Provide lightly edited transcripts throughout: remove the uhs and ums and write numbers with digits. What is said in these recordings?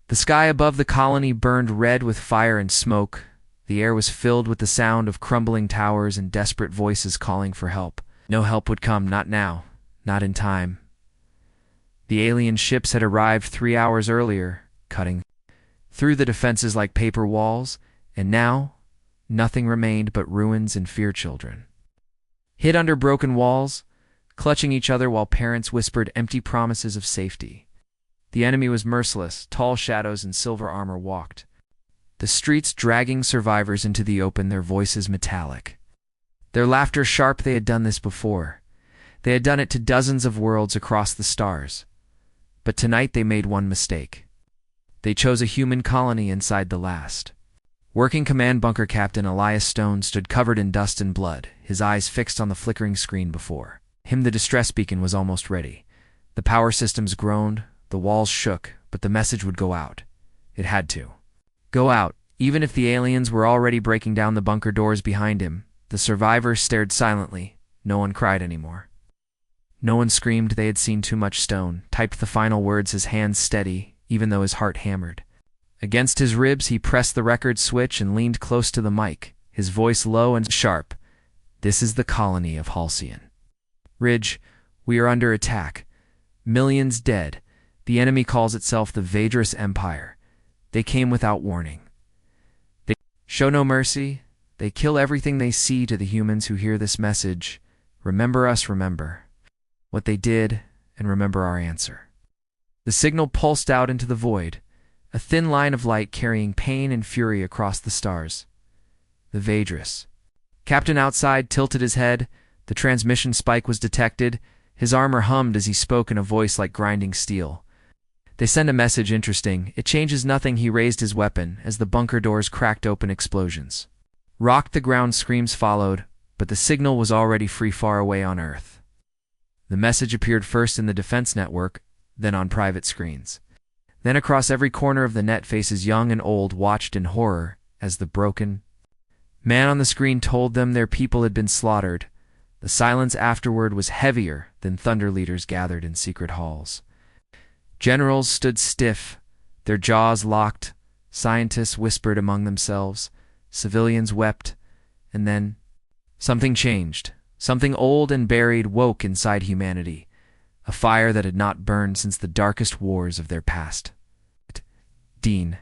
The sky above the colony burned red with fire and smoke. The air was filled with the sound of crumbling towers and desperate voices calling for help. No help would come, not now, not in time. The alien ships had arrived 3 hours earlier, cutting through the defenses like paper walls, and now nothing remained but ruins and fear children. Hid under broken walls, clutching each other while parents whispered empty promises of safety. The enemy was merciless. Tall shadows in silver armor walked the streets, dragging survivors into the open, their voices metallic. Their laughter sharp. They had done this before. They had done it to dozens of worlds across the stars. But tonight they made one mistake. They chose a human colony inside the last. Working Command Bunker Captain Elias Stone stood covered in dust and blood, his eyes fixed on the flickering screen before him. The distress beacon was almost ready. The power systems groaned, the walls shook, but the message would go out. It had to go out, even if the aliens were already breaking down the bunker doors behind him. The survivors stared silently. No one cried anymore. No one screamed. They had seen too much. Stone typed the final words, his hands steady, even though his heart hammered. Against his ribs, he pressed the record switch and leaned close to the mic, his voice low and sharp. This is the colony of Halcyon Ridge. We are under attack. Millions dead. The enemy calls itself the Vadris Empire. They came without warning. They show no mercy. They kill everything they see. To the humans who hear this message, remember us, remember what they did, and remember our answer. The signal pulsed out into the void, a thin line of light carrying pain and fury across the stars. The Vadris. Captain outside tilted his head. The transmission spike was detected. His armor hummed as he spoke in a voice like grinding steel. They send a message. Interesting. It changes nothing. He raised his weapon as the bunker doors cracked open. Explosions rocked the ground. Screams followed, but the signal was already free far away on Earth. The message appeared first in the defense network, then on private screens. Then across every corner of the net, faces young and old watched in horror as the broken man on the screen told them their people had been slaughtered. The silence afterward was heavier than thunder. Leaders gathered in secret halls. Generals stood stiff, their jaws locked. Scientists whispered among themselves. Civilians wept. And then something changed. Something old and buried woke inside humanity. A fire that had not burned since the darkest wars of their past. Dean.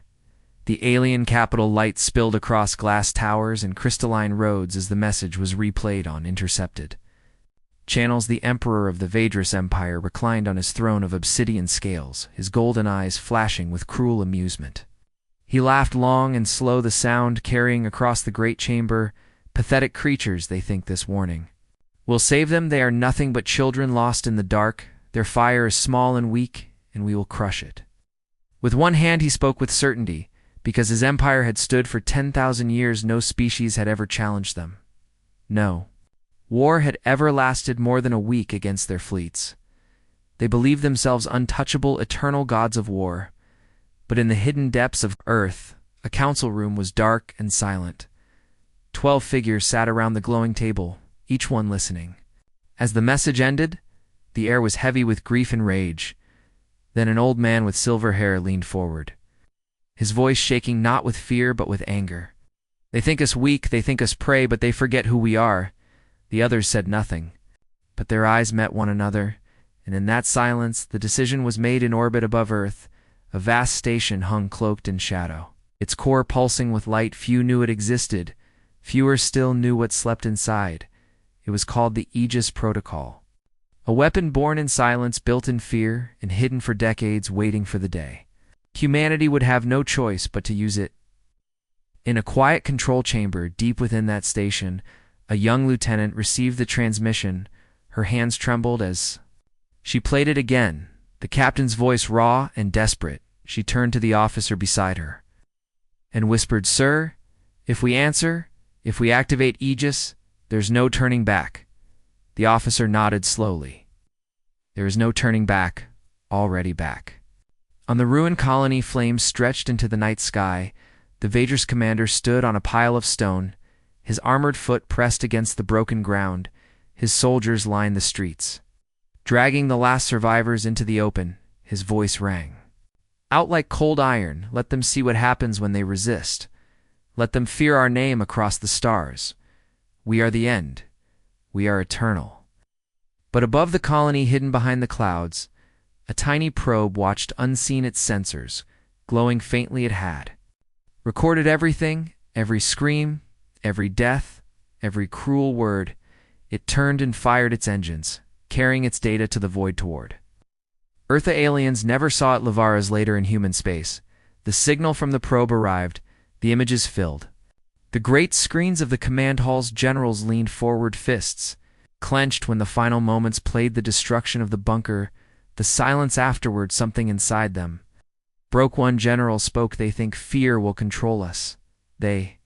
The alien capital light spilled across glass towers and crystalline roads as the message was replayed on intercepted channels. The emperor of the Vadris Empire reclined on his throne of obsidian scales, his golden eyes flashing with cruel amusement. He laughed long and slow, the sound carrying across the great chamber. Pathetic creatures, they think this warning will save them. They are nothing but children lost in the dark. Their fire is small and weak, and we will crush it. With one hand he spoke with certainty. Because his empire had stood for 10,000 years, no species had ever challenged them. No war had ever lasted more than a week against their fleets. They believed themselves untouchable, eternal gods of war. But in the hidden depths of Earth, a council room was dark and silent. 12 figures sat around the glowing table, each one listening. As the message ended, the air was heavy with grief and rage. Then an old man with silver hair leaned forward, his voice shaking not with fear but with anger. They think us weak, they think us prey, but they forget who we are. The others said nothing, but their eyes met one another, and in that silence the decision was made. In orbit above Earth, a vast station hung cloaked in shadow, its core pulsing with light. Few knew it existed. Fewer still knew what slept inside. It was called the Aegis Protocol, a weapon born in silence, built in fear, and hidden for decades, waiting for the day humanity would have no choice but to use it. In a quiet control chamber deep within that station, a young lieutenant received the transmission. Her hands trembled as she played it again, the captain's voice raw and desperate. She turned to the officer beside her and whispered, "Sir, if we answer, if we activate Aegis, there's no turning back." The officer nodded slowly. There is no turning back, already back. On the ruined colony, flames stretched into the night sky. The Vadris commander stood on a pile of stone, his armored foot pressed against the broken ground. His soldiers lined the streets, dragging the last survivors into the open. His voice rang. Out like cold iron, let them see what happens when they resist. Let them fear our name across the stars. We are the end. We are eternal. But above the colony hidden behind the clouds, a tiny probe watched unseen its sensors, glowing faintly it had. Recorded everything, every scream, every death, every cruel word. It turned and fired its engines, carrying its data to the void toward. Eartha aliens never saw it Lavaras later in human space. The signal from the probe arrived, the images filled. The great screens of the command hall's generals leaned forward, fists clenched when the final moments played the destruction of the bunker. The silence afterward, something inside them broke. One general spoke, "They think fear will control us. They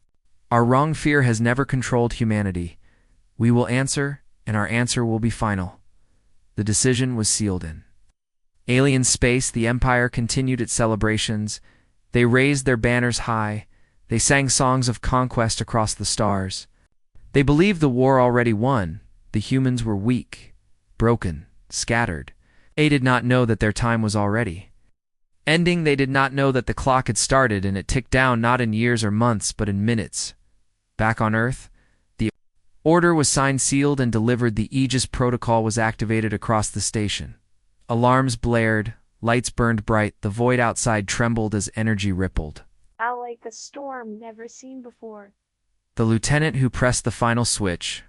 are wrong. Fear has never controlled humanity. We will answer, and our answer will be final." The decision was sealed in alien space. The Empire continued its celebrations. They raised their banners high. They sang songs of conquest across the stars. They believed the war already won. The humans were weak, broken, scattered. They did not know that their time was already ending. They did not know that the clock had started, and it ticked down not in years or months, but in minutes. Back on Earth, the order was signed, sealed, and delivered. The Aegis protocol was activated across the station. Alarms blared, lights burned bright, the void outside trembled as energy rippled. Out like a storm never seen before. The lieutenant who pressed the final switch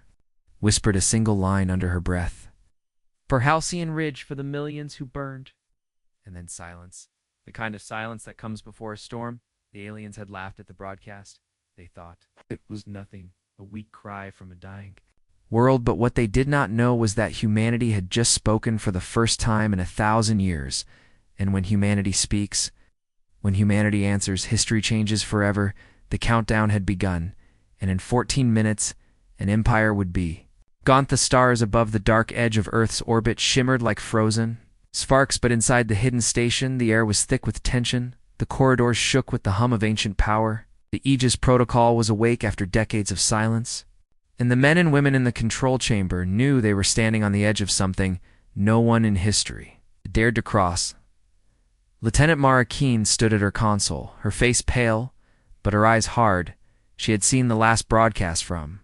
whispered a single line under her breath. "For Halcyon Ridge, for the millions who burned." And then silence. The kind of silence that comes before a storm. The aliens had laughed at the broadcast. They thought it was nothing, a weak cry from a dying world. But what they did not know was that humanity had just spoken for the first time in 1,000 years. And when humanity speaks, when humanity answers, history changes forever. The countdown had begun, and in 14 minutes, an empire would be gaunt. The stars above the dark edge of Earth's orbit shimmered like frozen sparks, but inside the hidden station, the air was thick with tension. The corridors shook with the hum of ancient power. The Aegis protocol was awake after decades of silence. And the men and women in the control chamber knew they were standing on the edge of something no one in history dared to cross. Lieutenant Mara Keene stood at her console, her face pale, but her eyes hard. She had seen the last broadcast from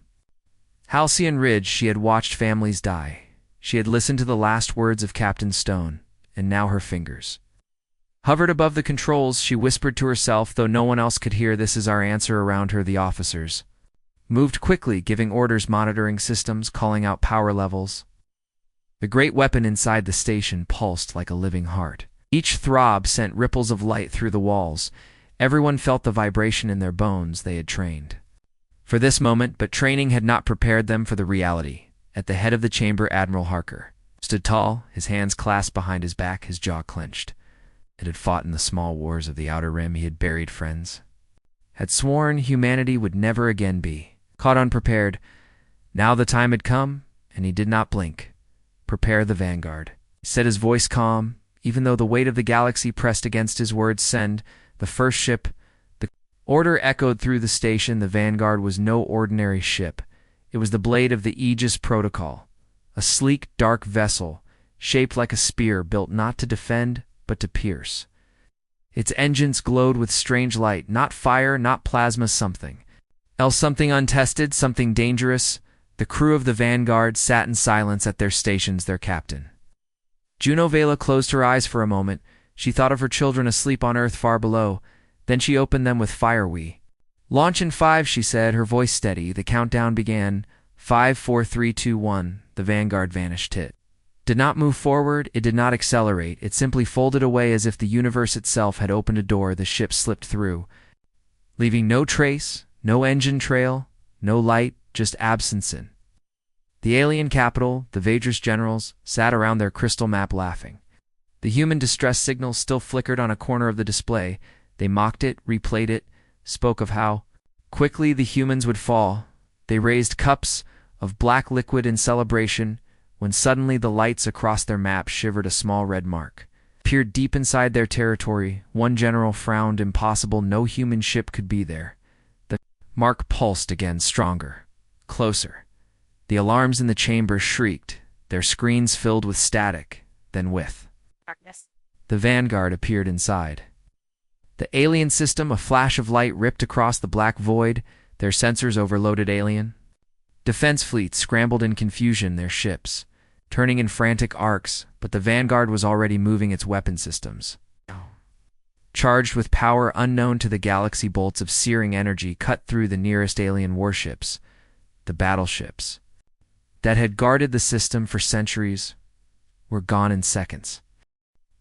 Halcyon Ridge. She had watched families die. She had listened to the last words of Captain Stone, and now her fingers hovered above the controls. She whispered to herself, though no one else could hear, "This is our answer." Around her, the officers moved quickly, giving orders, monitoring systems, calling out power levels. The great weapon inside the station pulsed like a living heart. Each throb sent ripples of light through the walls. Everyone felt the vibration in their bones. They had trained for this moment, but training had not prepared them for the reality. At the head of the chamber, Admiral Harker stood tall, his hands clasped behind his back, his jaw clenched. It had fought in the small wars of the Outer Rim. He had buried friends, had sworn humanity would never again be caught unprepared. Now the time had come, and he did not blink. "Prepare the vanguard," he said, his voice calm, even though the weight of the galaxy pressed against his words. "Send the first ship." The order echoed through the station. The vanguard was no ordinary ship. It was the blade of the Aegis protocol, a sleek, dark vessel, shaped like a spear, built not to defend, but to pierce. Its engines glowed with strange light, not fire, not plasma, something else, something untested, something dangerous. The crew of the vanguard sat in silence at their stations, their captain. Juno Vela closed her eyes for a moment. She thought of her children asleep on Earth far below. Then she opened them with fire. "We launch in 5, she said, her voice steady. The countdown began. 5, 4, 3, 2, 1. The vanguard vanished. It did not move forward. It did not accelerate. It simply folded away as if the universe itself had opened a door. The ship slipped through, leaving no trace, no engine trail, no light, just absence. In the alien capital, the Vadris generals sat around their crystal map laughing. The human distress signal still flickered on a corner of the display. They mocked it, replayed it, spoke of how quickly the humans would fall. They raised cups of black liquid in celebration, when suddenly the lights across their map shivered. A small red mark peered deep inside their territory. One general frowned. "Impossible, no human ship could be there." The mark pulsed again, stronger, closer. The alarms in the chamber shrieked, their screens filled with static. Then with Darkness. the vanguard appeared inside. The alien system, a flash of light ripped across the black void, their sensors overloaded alien. Defense fleets scrambled in confusion, their ships turning in frantic arcs, but the Vanguard was already moving its weapon systems. Charged with power unknown to the galaxy, bolts of searing energy cut through the nearest alien warships, the battleships that had guarded the system for centuries were gone in seconds.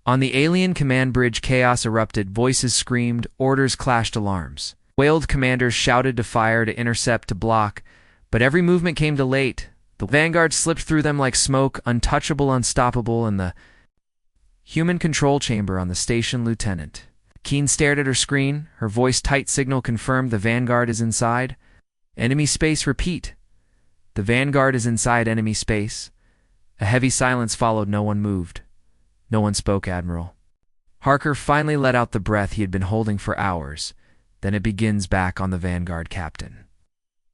On the alien command bridge, chaos erupted, voices screamed, orders clashed, alarms wailed, commanders shouted to fire, to intercept, to block, but every movement came too late. The Vanguard slipped through them like smoke, untouchable, unstoppable, and the human control chamber on the station. Lieutenant Keen stared at her screen. Her voice tight signal confirmed the Vanguard is inside. Enemy space, repeat. The Vanguard is inside enemy space. A heavy silence followed. No one moved. No one spoke. Admiral Harker finally let out the breath he had been holding for hours. Then it begins. Back on the Vanguard, Captain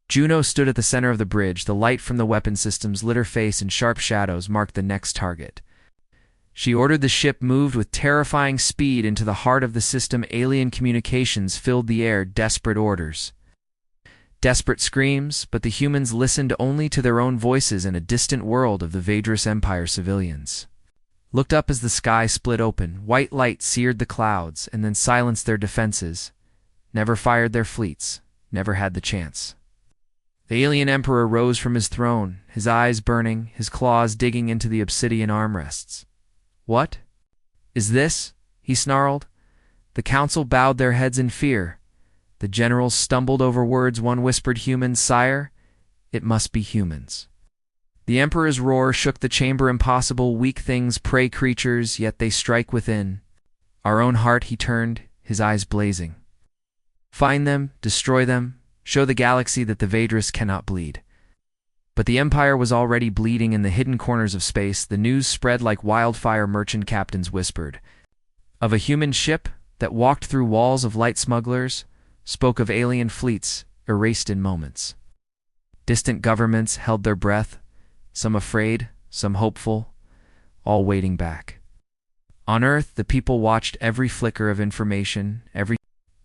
Juno stood at the center of the bridge. The light from the weapon systems lit her face, and sharp shadows marked the next target. She ordered the ship moved with terrifying speed into the heart of the system. Alien communications filled the air, desperate orders, desperate screams, but the humans listened only to their own voices in a distant world of the Vadris Empire. Civilians looked up as the sky split open. White light seared the clouds and then silenced their defenses. Never fired their fleets, never had the chance. The alien emperor rose from his throne, his eyes burning, his claws digging into the obsidian armrests. "What is this?" he snarled. The council bowed their heads in fear. The generals stumbled over words. One whispered, "Humans, sire. It must be humans." The emperor's roar shook the chamber. "Impossible, weak things, prey creatures, yet they strike within our own heart." He turned, his eyes blazing. "Find them, destroy them, show the galaxy that the Vadris cannot bleed." But the Empire was already bleeding in the hidden corners of space. The news spread like wildfire. Merchant captains whispered of a human ship that walked through walls of light. Smugglers spoke of alien fleets erased in moments. Distant governments held their breath, some afraid, some hopeful, all waiting back. On Earth, the people watched every flicker of information, every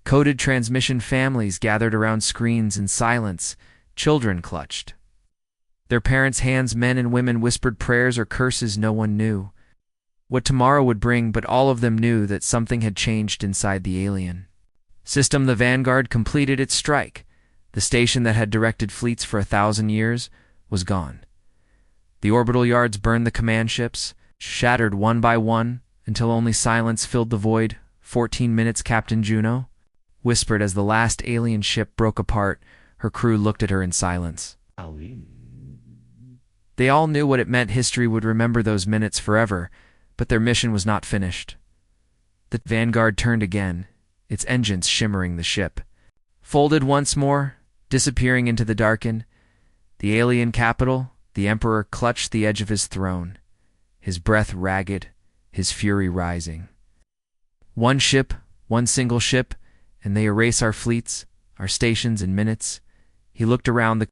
coded transmission. Families gathered around screens in silence. Children clutched their parents' hands. Men and women whispered prayers or curses. No one knew what tomorrow would bring, but all of them knew that something had changed inside the alien system. The Vanguard completed its strike. The station that had directed fleets for 1,000 years was gone. The orbital yards burned. The command ships shattered one by one until only silence filled the void. 14 minutes, Captain Juno whispered as the last alien ship broke apart. Her crew looked at her in silence. They all knew what it meant. History would remember those minutes forever, but their mission was not finished. The Vanguard turned again, its engines shimmering. The ship folded once more, disappearing into the darken. The alien capital, the Emperor clutched the edge of his throne, his breath ragged, his fury rising. One ship, one single ship, and they erase our fleets, our stations in minutes. He looked around the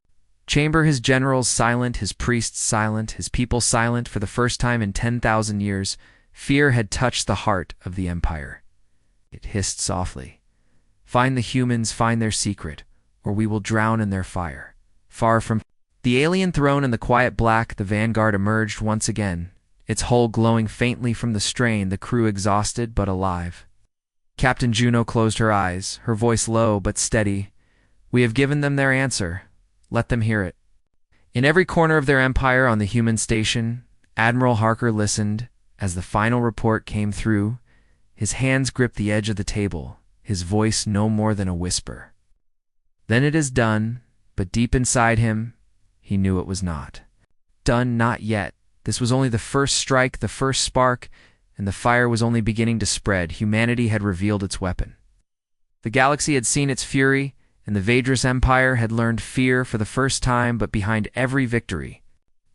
chamber, his generals silent, his priests silent, his people silent. For the first time in 10,000 years, fear had touched the heart of the Empire. It hissed softly, "Find the humans, find their secret, or we will drown in their fire." Far from the alien throne in the quiet black, the Vanguard emerged once again, its hull glowing faintly from the strain, the crew exhausted but alive. Captain Juno closed her eyes, her voice low but steady. "We have given them their answer. Let them hear it." In every corner of their empire on the human station, Admiral Harker listened as the final report came through. His hands gripped the edge of the table, his voice no more than a whisper. "Then it is done," but deep inside him, he knew it was not. Done, not yet. This was only the first strike, the first spark, and the fire was only beginning to spread. Humanity had revealed its weapon. The galaxy had seen its fury, and the Vadris Empire had learned fear for the first time. But behind every victory,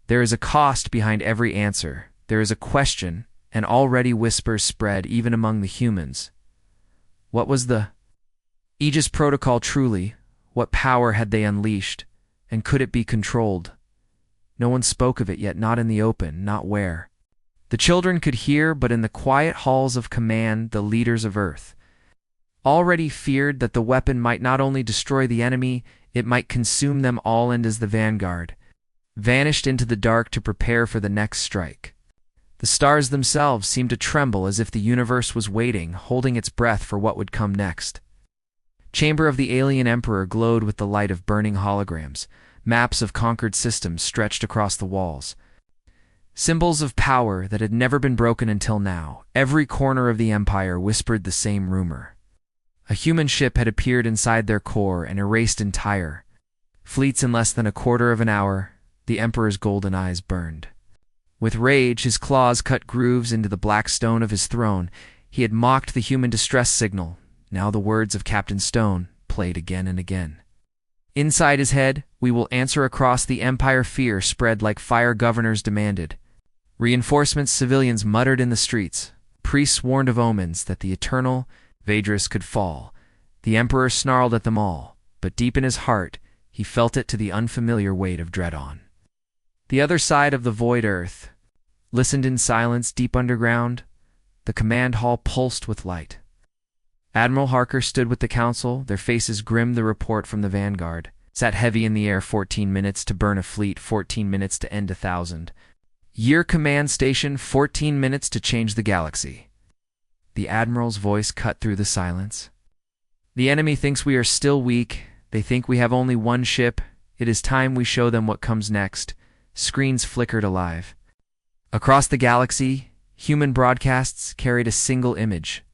there is a cost. Behind every answer, there is a question, and already whispers spread even among the humans. What was the Aegis Protocol truly? What power had they unleashed, and could it be controlled? No one spoke of it yet, not in the open, not where the children could hear, but in the quiet halls of command, the leaders of Earth already feared that the weapon might not only destroy the enemy, it might consume them all, and as the vanguard vanished into the dark to prepare for the next strike, the stars themselves seemed to tremble as if the universe was waiting, holding its breath for what would come next. Chamber of the alien emperor glowed with the light of burning holograms. Maps of conquered systems stretched across the walls. Symbols of power that had never been broken until now. Every corner of the empire whispered the same rumor. A human ship had appeared inside their core and erased entire fleets in less than a quarter of an hour. The emperor's golden eyes burned. With rage, his claws cut grooves into the black stone of his throne. He had mocked the human distress signal. Now the words of Captain Stone played again and again. Inside his head, "We will answer across the empire." Fear spread like fire. Governors demanded reinforcements. Civilians muttered in the streets. Priests warned of omens that the eternal Vadris could fall. The emperor snarled at them all, but deep in his heart, he felt it to the unfamiliar weight of dread on the other side of the void. Earth listened in silence. Deep underground, the command hall pulsed with light. Admiral Harker stood with the council, their faces grim. The report from the vanguard sat heavy in the air. 14 minutes to burn a fleet, 14 minutes to end 1,000. Year command station, 14 minutes to change the galaxy. The admiral's voice cut through the silence. The enemy thinks we are still weak. They think we have only one ship. It is time we show them what comes next. Screens flickered alive. Across the galaxy, human broadcasts carried a single image.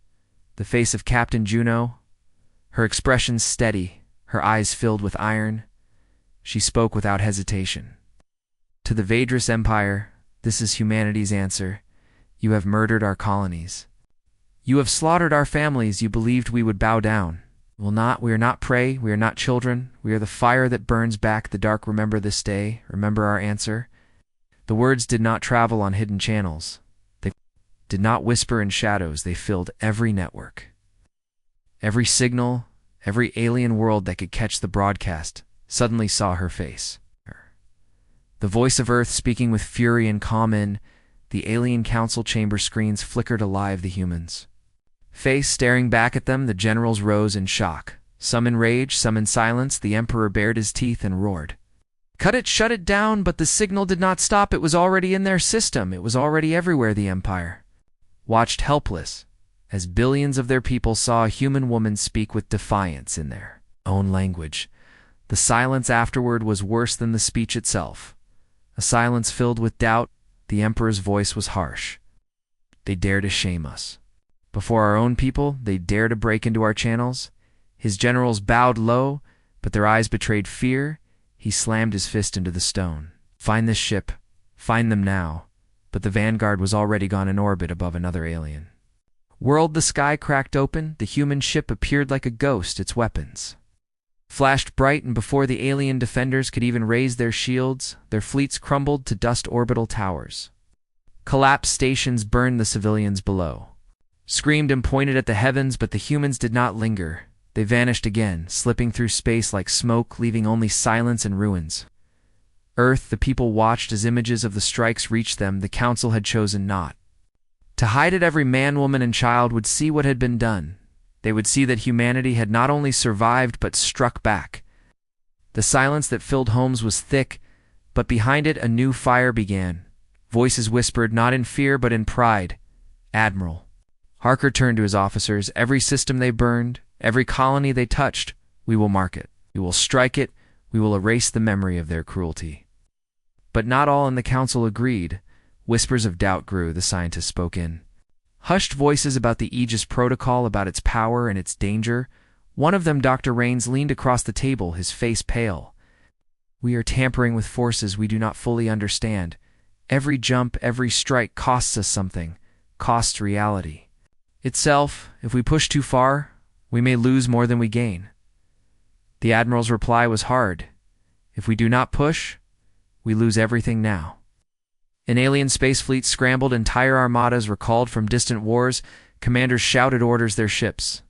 The face of Captain Juno, her expression steady, her eyes filled with iron. She spoke without hesitation. "To the Vadris Empire, this is humanity's answer. You have murdered our colonies. You have slaughtered our families. You believed we would bow down. We are not prey, we are not children. We are the fire that burns back the dark. Remember this day, remember our answer." The words did not travel on hidden channels. They did not whisper in shadows. They filled every network. Every signal, every alien world that could catch the broadcast suddenly saw her face. The voice of Earth speaking with fury and calm. In the alien council chamber, screens flickered alive. The humans' face staring back at them. The generals rose in shock, some in rage, some in silence. The emperor bared his teeth and roared, "Cut it, shut it down!" But the signal did not stop. It was already in their system. It was already everywhere. The empire watched helpless as billions of their people saw a human woman speak with defiance in their own language. The silence afterward was worse than the speech itself. A silence filled with doubt. The emperor's voice was harsh. "They dare to shame us. Before our own people, they dare to break into our channels." His generals bowed low, but their eyes betrayed fear. He slammed his fist into the stone. "Find this ship. Find them now." But the vanguard was already gone in orbit above another alien world. The sky cracked open. The human ship appeared like a ghost. Its weapons flashed bright, and before the alien defenders could even raise their shields, their fleets crumbled to dust. Orbital towers collapsed. Stations burned. The civilians below screamed and pointed at the heavens, but the humans did not linger. They vanished again, slipping through space like smoke, leaving only silence and ruins. Earth, the people watched as images of the strikes reached them. The council had chosen not to hide it. Every man, woman, and child would see what had been done. They would see that humanity had not only survived but struck back. The silence that filled homes was thick, but behind it a new fire began. Voices whispered, not in fear but in pride, "Admiral." Harker turned to his officers. "Every system they burned, every colony they touched, we will mark it. We will strike it. We will erase the memory of their cruelty." But not all in the council agreed. Whispers of doubt grew. The scientists spoke in hushed voices about the Aegis protocol, about its power and its danger. One of them, Dr. Rains, leaned across the table, his face pale. "We are tampering with forces we do not fully understand. Every jump, every strike costs us something, costs reality itself. If we push too far, we may lose more than we gain." The admiral's reply was hard. "If we do not push, we lose everything now." An alien space fleet scrambled. Entire armadas recalled from distant wars. Commanders shouted orders. Their ships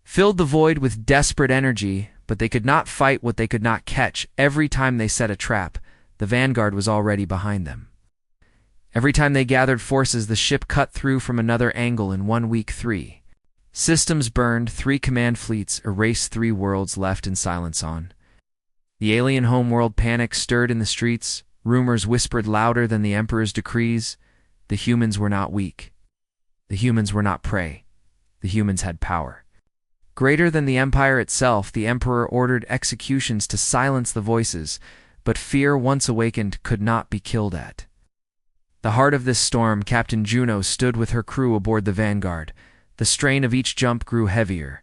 filled the void with desperate energy, but they could not fight what they could not catch. Every time they set a trap, the vanguard was already behind them. Every time they gathered forces, the ship cut through from another angle. In 1 week, 3 Systems burned, 3 command fleets erased, 3 worlds left in silence on. The alien homeworld panic stirred in the streets, rumors whispered louder than the Emperor's decrees. The humans were not weak. The humans were not prey. The humans had power. Greater than the Empire itself, the Emperor ordered executions to silence the voices, but fear once awakened could not be killed at. The heart of this storm, Captain Juno stood with her crew aboard the Vanguard. The strain of each jump grew heavier.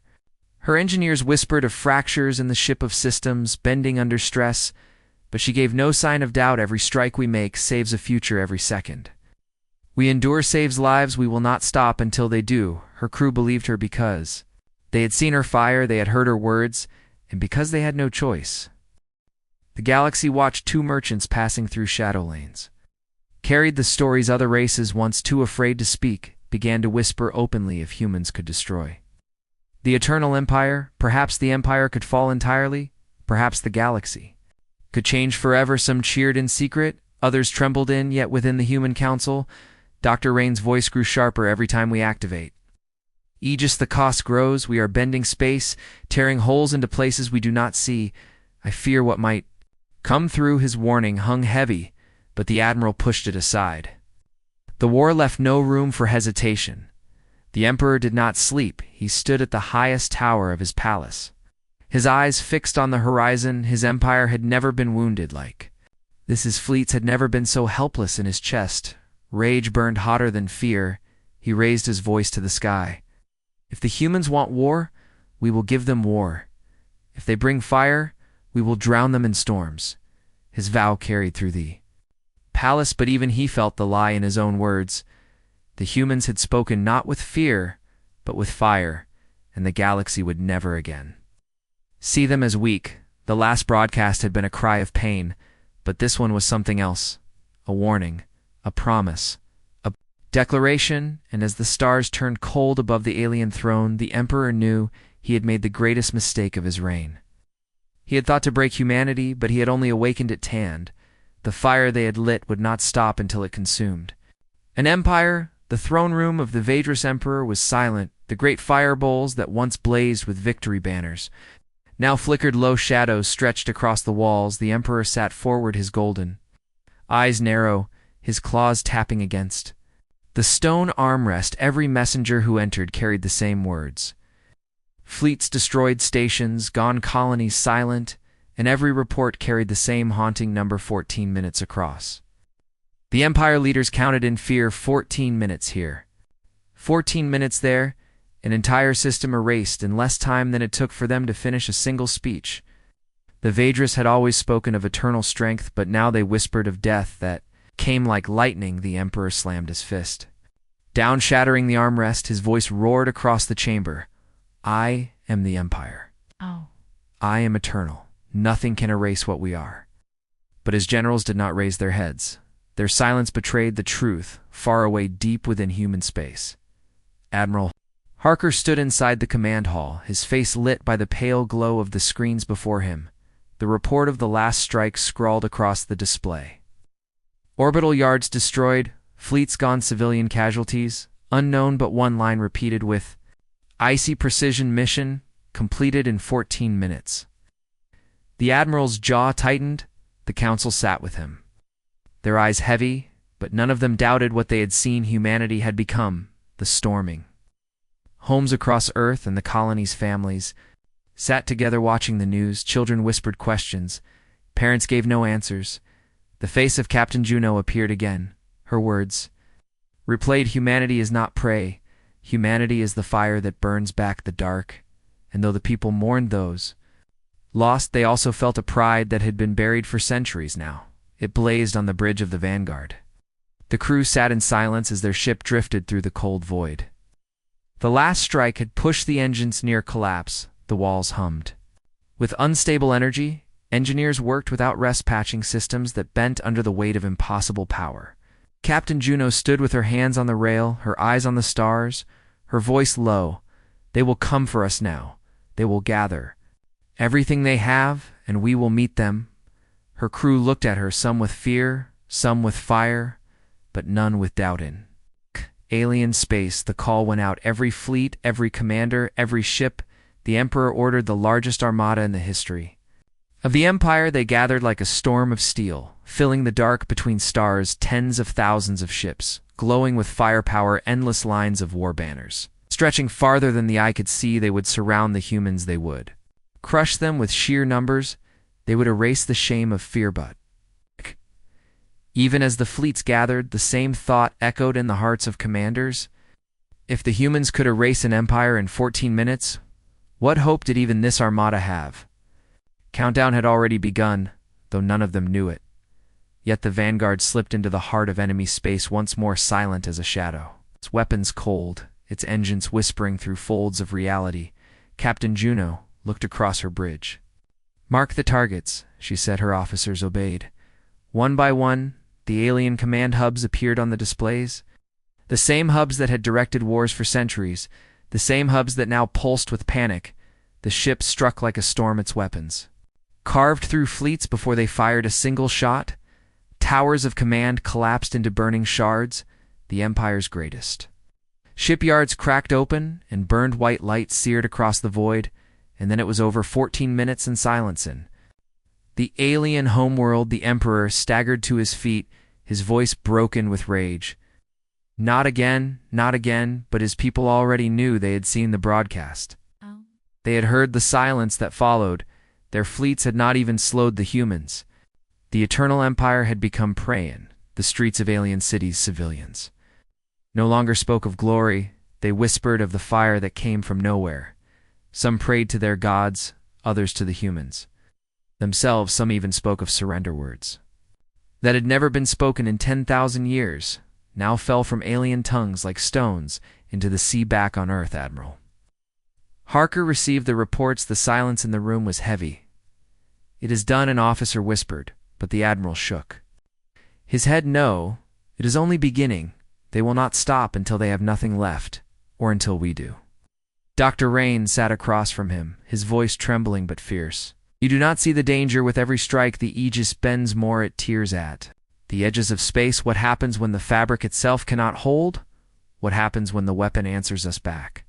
Her engineers whispered of fractures in the ship of systems, bending under stress, but she gave no sign of doubt. Every strike we make saves a future every second. We endure saves lives, we will not stop until they do. Her crew believed her because they had seen her fire, they had heard her words, and because they had no choice. The galaxy watched 2 merchants passing through shadow lanes. Carried the stories other races, once too afraid to speak, began to whisper openly if humans could destroy the eternal empire. Perhaps the empire could fall entirely, perhaps the galaxy could change forever. Some cheered in secret, others trembled in, yet within the human council, Dr. Rain's voice grew sharper every time we activate. Aegis, the cost grows, we are bending space, tearing holes into places we do not see. I fear what might come through. His warning hung heavy, but the Admiral pushed it aside. The war left no room for hesitation. The Emperor did not sleep. He stood at the highest tower of his palace, his eyes fixed on the horizon. His empire had never been wounded like this. His fleets had never been so helpless. In his chest, rage burned hotter than fear. He raised his voice to the sky. If the humans want war, we will give them war. If they bring fire, we will drown them in storms. His vow carried through the palace, but even he felt the lie in his own words. The humans had spoken not with fear, but with fire, and the galaxy would never again see them as weak. The last broadcast had been a cry of pain, but this one was something else. A warning, a promise, a declaration, and as the stars turned cold above the alien throne, the Emperor knew he had made the greatest mistake of his reign. He had thought to break humanity, but he had only awakened it tanned. The fire they had lit would not stop until it consumed an empire. The throne room of the Vadris Emperor was silent. The great fire bowls that once blazed with victory banners now flickered. Low shadows stretched across the walls. The Emperor sat forward, his golden eyes narrow, his claws tapping against the stone armrest. Every messenger who entered carried the same words. Fleets destroyed, stations gone, colonies silent, and every report carried the same haunting number: 14 minutes across. The Empire leaders counted in fear. 14 minutes here, 14 minutes there, an entire system erased in less time than it took for them to finish a single speech. The Vadris had always spoken of eternal strength, but now they whispered of death that came like lightning. The Emperor slammed his fist down, shattering the armrest. His voice roared across the chamber. I am the Empire. Oh. I am eternal. Nothing can erase what we are. But his generals did not raise their heads. Their silence betrayed the truth, far away, deep within human space. Admiral Harker stood inside the command hall, his face lit by the pale glow of the screens before him. The report of the last strike scrawled across the display. Orbital yards destroyed, fleets gone, civilian casualties, unknown, but one line repeated with icy precision: mission completed in 14 minutes. The Admiral's jaw tightened. The council sat with him, their eyes heavy, but none of them doubted what they had seen. Humanity had become the storming. Homes across Earth and the colony's families sat together watching the news. Children whispered questions. Parents gave no answers. The face of Captain Juno appeared again. Her words replayed: humanity is not prey. Humanity is the fire that burns back the dark. And though the people mourned those lost, they also felt a pride that had been buried for centuries now. It blazed on the bridge of the Vanguard. The crew sat in silence as their ship drifted through the cold void. The last strike had pushed the engines near collapse. The walls hummed. With unstable energy, engineers worked without rest, patching systems that bent under the weight of impossible power. Captain Juno stood with her hands on the rail, her eyes on the stars, her voice low. They will come for us now. They will gather everything they have, and we will meet them. Her crew looked at her, some with fear, some with fire, but none with doubt. In Alien space, the call went out. Every fleet, every commander, every ship. The Emperor ordered the largest armada in the history of the Empire. They gathered like a storm of steel, filling the dark between stars, tens of thousands of ships, glowing with firepower, endless lines of war banners. Stretching farther than the eye could see, they would surround the humans. They would crush them with sheer numbers. They would erase the shame of fear. But even as the fleets gathered, the same thought echoed in the hearts of commanders. If the humans could erase an empire in 14 minutes, what hope did even this armada have? Countdown had already begun, though none of them knew it. Yet the vanguard slipped into the heart of enemy space, once more silent as a shadow. Its weapons cold, its engines whispering through folds of reality. Captain Juno looked across her bridge. "Mark the targets," she said. Her officers obeyed. One by one, the alien command hubs appeared on the displays. The same hubs that had directed wars for centuries, the same hubs that now pulsed with panic. The ship struck like a storm, its weapons carved through fleets before they fired a single shot. Towers of command collapsed into burning shards, the Empire's greatest. Shipyards cracked open, and burned white light seared across the void, and then it was over. 14 minutes in silence. In the alien homeworld, the Emperor staggered to his feet, his voice broken with rage. Not again, not again, but his people already knew. They had seen the broadcast. They had heard the silence that followed. Their fleets had not even slowed the humans. The Eternal Empire had become prey in the streets of alien cities. Civilians no longer spoke of glory. They whispered of the fire that came from nowhere. Some prayed to their gods, others to the humans themselves. Some even spoke of surrender. Words that had never been spoken in 10,000 years now fell from alien tongues like stones into the sea back on Earth. Admiral Harker received the reports. The silence in the room was heavy. "It is done," an officer whispered, but the Admiral shook his head. "No, it is only beginning. They will not stop until they have nothing left, or until we do." Dr. Rain sat across from him, his voice trembling but fierce. "You do not see the danger. With every strike, the Aegis bends more. It tears at the edges of space. What happens when the fabric itself cannot hold? What happens when the weapon answers us back?"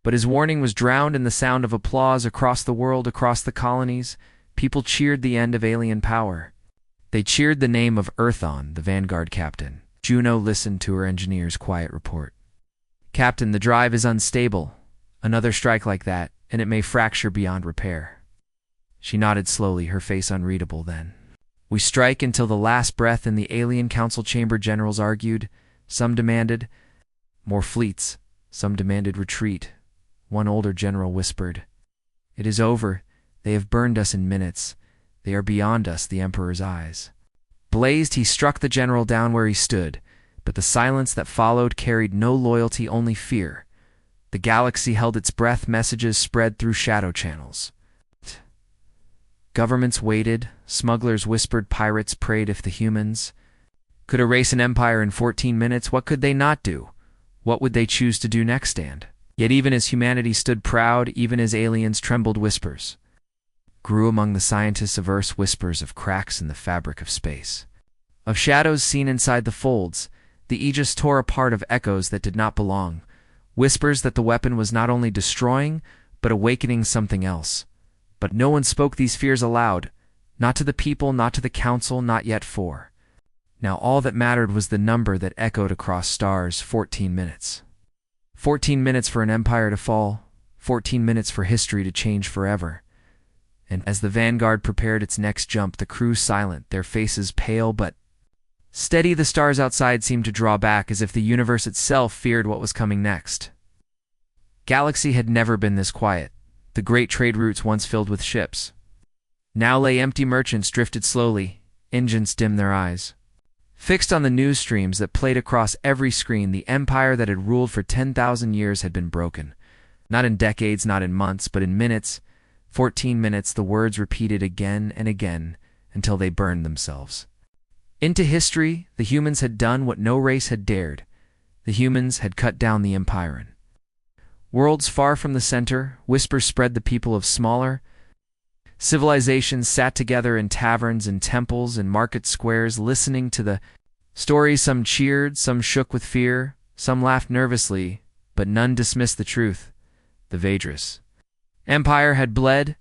But his warning was drowned in the sound of applause across the world, across the colonies. People cheered the end of alien power. They cheered the name of Earthon, the vanguard captain. Juno listened to her engineer's quiet report. "Captain, the drive is unstable. Another strike like that, and it may fracture beyond repair." She nodded slowly, her face unreadable. "Then we strike until the last breath." In the alien council chamber, generals argued. Some demanded more fleets, some demanded retreat. One older general whispered, "It is over. They have burned us in minutes. They are beyond us." The Emperor's eyes blazed. He struck the general down where he stood, but the silence that followed carried no loyalty, only fear. The galaxy held its breath. Messages spread through shadow channels. Governments waited. Smugglers whispered. Pirates prayed. If the humans could erase an empire in 14 minutes, what could they not do? What would they choose to do next? Stand. Yet even as humanity stood proud, even as aliens trembled, whispers grew among the scientists of Earth, whispers of cracks in the fabric of space, of shadows seen inside the folds. The Aegis tore apart, of echoes that did not belong, whispers that the weapon was not only destroying, but awakening something else. But no one spoke these fears aloud, not to the people, not to the council, not yet. For now all that mattered was the number that echoed across stars. 14 minutes. 14 minutes for an empire to fall, 14 minutes for history to change forever. And as the vanguard prepared its next jump, the crew silent, their faces pale but steady. The stars outside seemed to draw back, as if the universe itself feared what was coming next. Galaxy had never been this quiet. The great trade routes, once filled with ships, now lay empty. Merchants drifted slowly, engines dimmed their eyes, fixed on the news streams that played across every screen. The empire that had ruled for 10,000 years had been broken. Not in decades, not in months, but in minutes. 14 minutes, the words repeated again and again until they burned themselves into history. The humans had done what no race had dared. The humans had cut down the Empirean worlds far from the center. Whispers spread. The people of smaller civilizations sat together in taverns and temples and market squares, listening to the stories. Some cheered, some shook with fear. Some laughed nervously, but none dismissed the truth. The Vadris Empire had bled,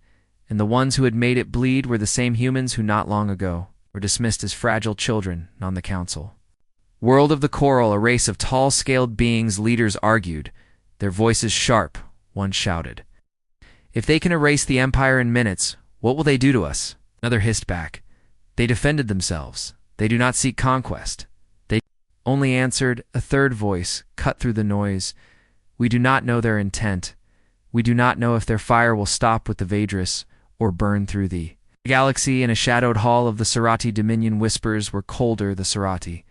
and the ones who had made it bleed were the same humans who not long ago were dismissed as fragile children on the council. World of the Coral, a race of tall-scaled beings, leaders argued, their voices sharp. One shouted, "If they can erase the Empire in minutes, what will they do to us?" Another hissed back, "They defended themselves. They do not seek conquest." They only answered, a third voice cut through the noise, "We do not know their intent. We do not know if their fire will stop with the Vadris or burn through the galaxy." In a shadowed hall of the Serati Dominion, whispers were colder. The Serati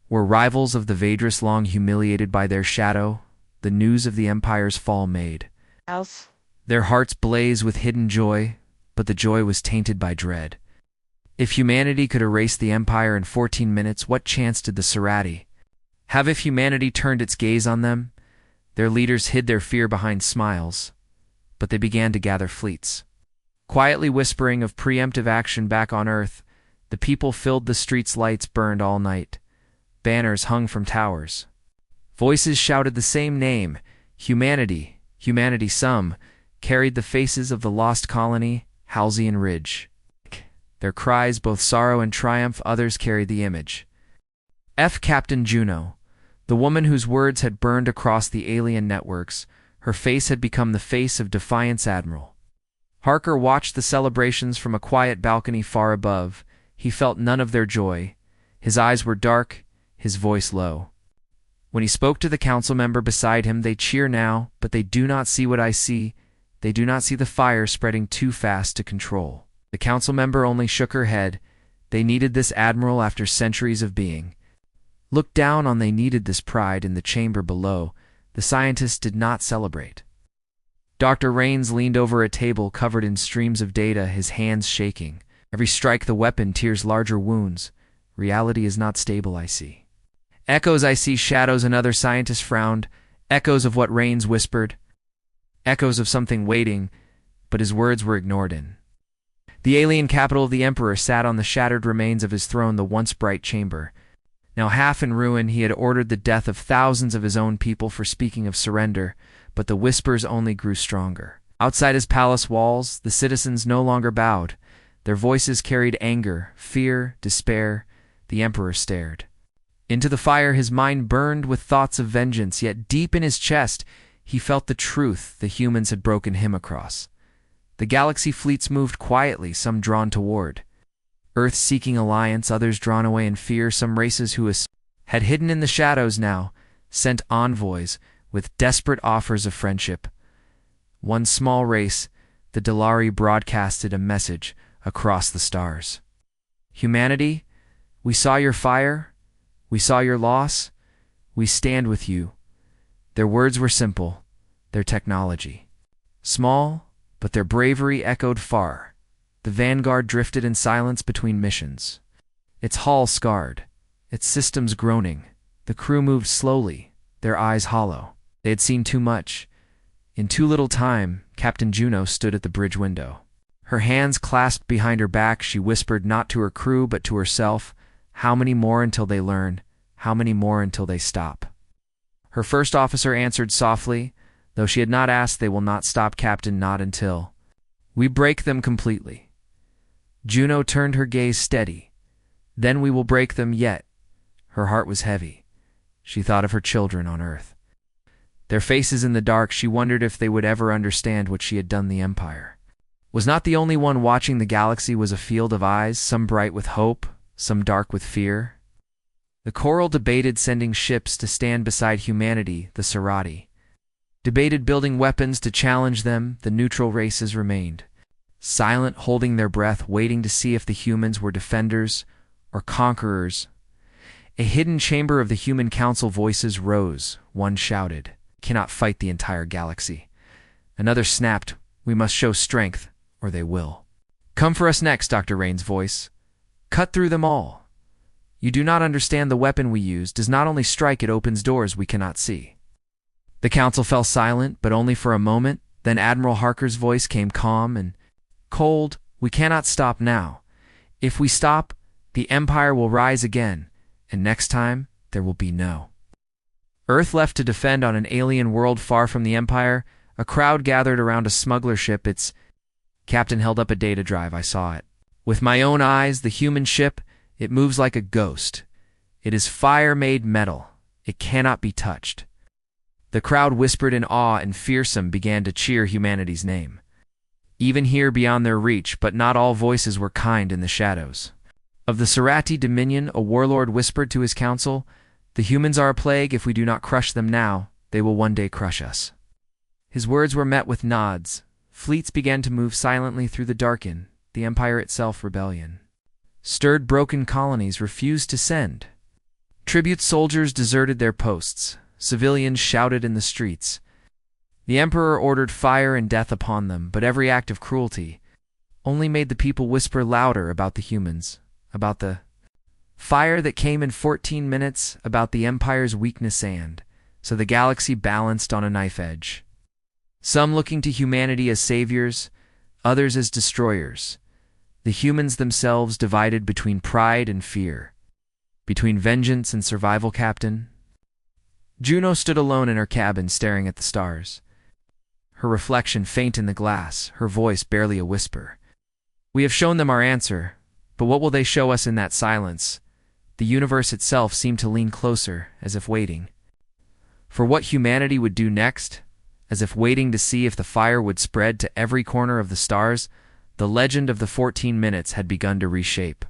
were rivals of the Vadris, long humiliated by their shadow. The news of the Empire's fall made their hearts blaze with hidden joy, but the joy was tainted by dread. If humanity could erase the Empire in 14 minutes, what chance did the Serati have if humanity turned its gaze on them? Their leaders hid their fear behind smiles, but they began to gather fleets. Quietly whispering of preemptive action back on Earth, the people filled the streets. Lights burned all night. Banners hung from towers. Voices shouted the same name, humanity, humanity. Some carried the faces of the lost colony, Halcyon Ridge. Their cries both sorrow and triumph. Others carried the image. Captain Juno, the woman whose words had burned across the alien networks. Her face had become the face of defiance. Admiral Harker watched the celebrations from a quiet balcony far above. He felt none of their joy. His eyes were dark, his voice low. When he spoke to the council member beside him, "They cheer now, but they do not see what I see. They do not see the fire spreading too fast to control." The council member only shook her head. They needed this admiral after centuries of being looked down on. They needed this pride. In the chamber below, the scientists did not celebrate. Dr. Rains leaned over a table covered in streams of data, his hands shaking. Every strike the weapon tears larger wounds. Reality is not stable, I see. Echoes, I see shadows. Another scientist frowned. Echoes of what Rains whispered. Echoes of something waiting, but his words were ignored. In the alien capital of the Emperor sat on the shattered remains of his throne, the once bright chamber. Now half in ruin, he had ordered the death of thousands of his own people for speaking of surrender, but the whispers only grew stronger. Outside his palace walls, the citizens no longer bowed. Their voices carried anger, fear, despair. The Emperor stared into the fire. His mind burned with thoughts of vengeance, yet deep in his chest, he felt the truth. The humans had broken him across. The galaxy fleets moved quietly, some drawn toward Earth seeking alliance, others drawn away in fear. Some races who had hidden in the shadows now sent envoys with desperate offers of friendship. One small race, the Delari, broadcasted a message across the stars. "Humanity, we saw your fire. We saw your loss. We stand with you." Their words were simple, their technology small, but their bravery echoed far. The Vanguard drifted in silence between missions, its hull scarred, its systems groaning. The crew moved slowly, their eyes hollow. They had seen too much. In too little time. Captain Juno stood at the bridge window. Her hands clasped behind her back, she whispered not to her crew but to herself, "How many more until they learn? How many more until they stop?" Her first officer answered softly, though she had not asked, "They will not stop, Captain, not until we break them completely." Juno turned her gaze steady. "Then we will break them yet." Her heart was heavy. She thought of her children on Earth. Their faces in the dark, she wondered if they would ever understand what she had done. The Empire was not the only one watching. The galaxy was a field of eyes, some bright with hope, some dark with fear. The Coral debated sending ships to stand beside humanity. The Serati debated building weapons to challenge them. The neutral races remained silent, holding their breath, waiting to see if the humans were defenders or conquerors. A hidden chamber of the Human Council, voices rose. One shouted, "Cannot fight the entire galaxy." Another snapped, "We must show strength, or they will come for us next." Dr. Rain's voice cut through them all. "You do not understand. The weapon we use does not only strike, it opens doors we cannot see." The council fell silent, but only for a moment. Then Admiral Harker's voice came calm and cold. "We cannot stop now. If we stop, the Empire will rise again, and next time there will be no Earth left to defend on an alien world far from the Empire, a crowd gathered around a smuggler ship. Its captain held up a data drive. I saw it. With my own eyes, the human ship, it moves like a ghost. It is fire-made metal. It cannot be touched. The crowd whispered in awe and fearsome began to cheer humanity's name. Even here beyond their reach, but not all voices were kind in the shadows. Of the Serati Dominion, a warlord whispered to his council, "The humans are a plague. If we do not crush them now, they will one day crush us." His words were met with nods. Fleets began to move silently through the darken, the Empire itself rebellion. Stirred broken colonies refused to send. Tribute soldiers deserted their posts. Civilians shouted in the streets. The Emperor ordered fire and death upon them, but every act of cruelty only made the people whisper louder about the humans, about the fire that came in 14 minutes, about the Empire's weakness, and so the galaxy balanced on a knife edge. Some looking to humanity as saviors, others as destroyers. The humans themselves divided between pride and fear, between vengeance and survival. Captain Juno stood alone in her cabin staring at the stars. Her reflection faint in the glass, her voice barely a whisper. "We have shown them our answer, but what will they show us in that silence?" The universe itself seemed to lean closer, as if waiting for what humanity would do next, as if waiting to see if the fire would spread to every corner of the stars. The legend of the 14 minutes had begun to reshape.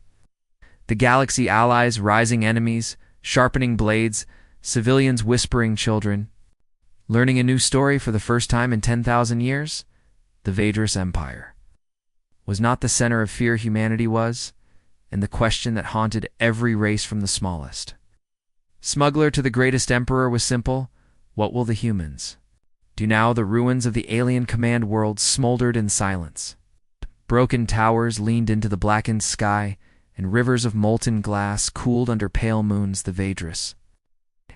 The galaxy allies, rising enemies, sharpening blades, civilians whispering, children learning a new story for the first time in 10,000 years. The Vadris Empire was not the center of fear humanity was, and the question that haunted every race from the smallest smuggler to the greatest emperor was simple: what will the humans do now? The ruins of the alien command world smoldered in silence. Broken towers leaned into the blackened sky, and rivers of molten glass cooled under pale moons. The Vadris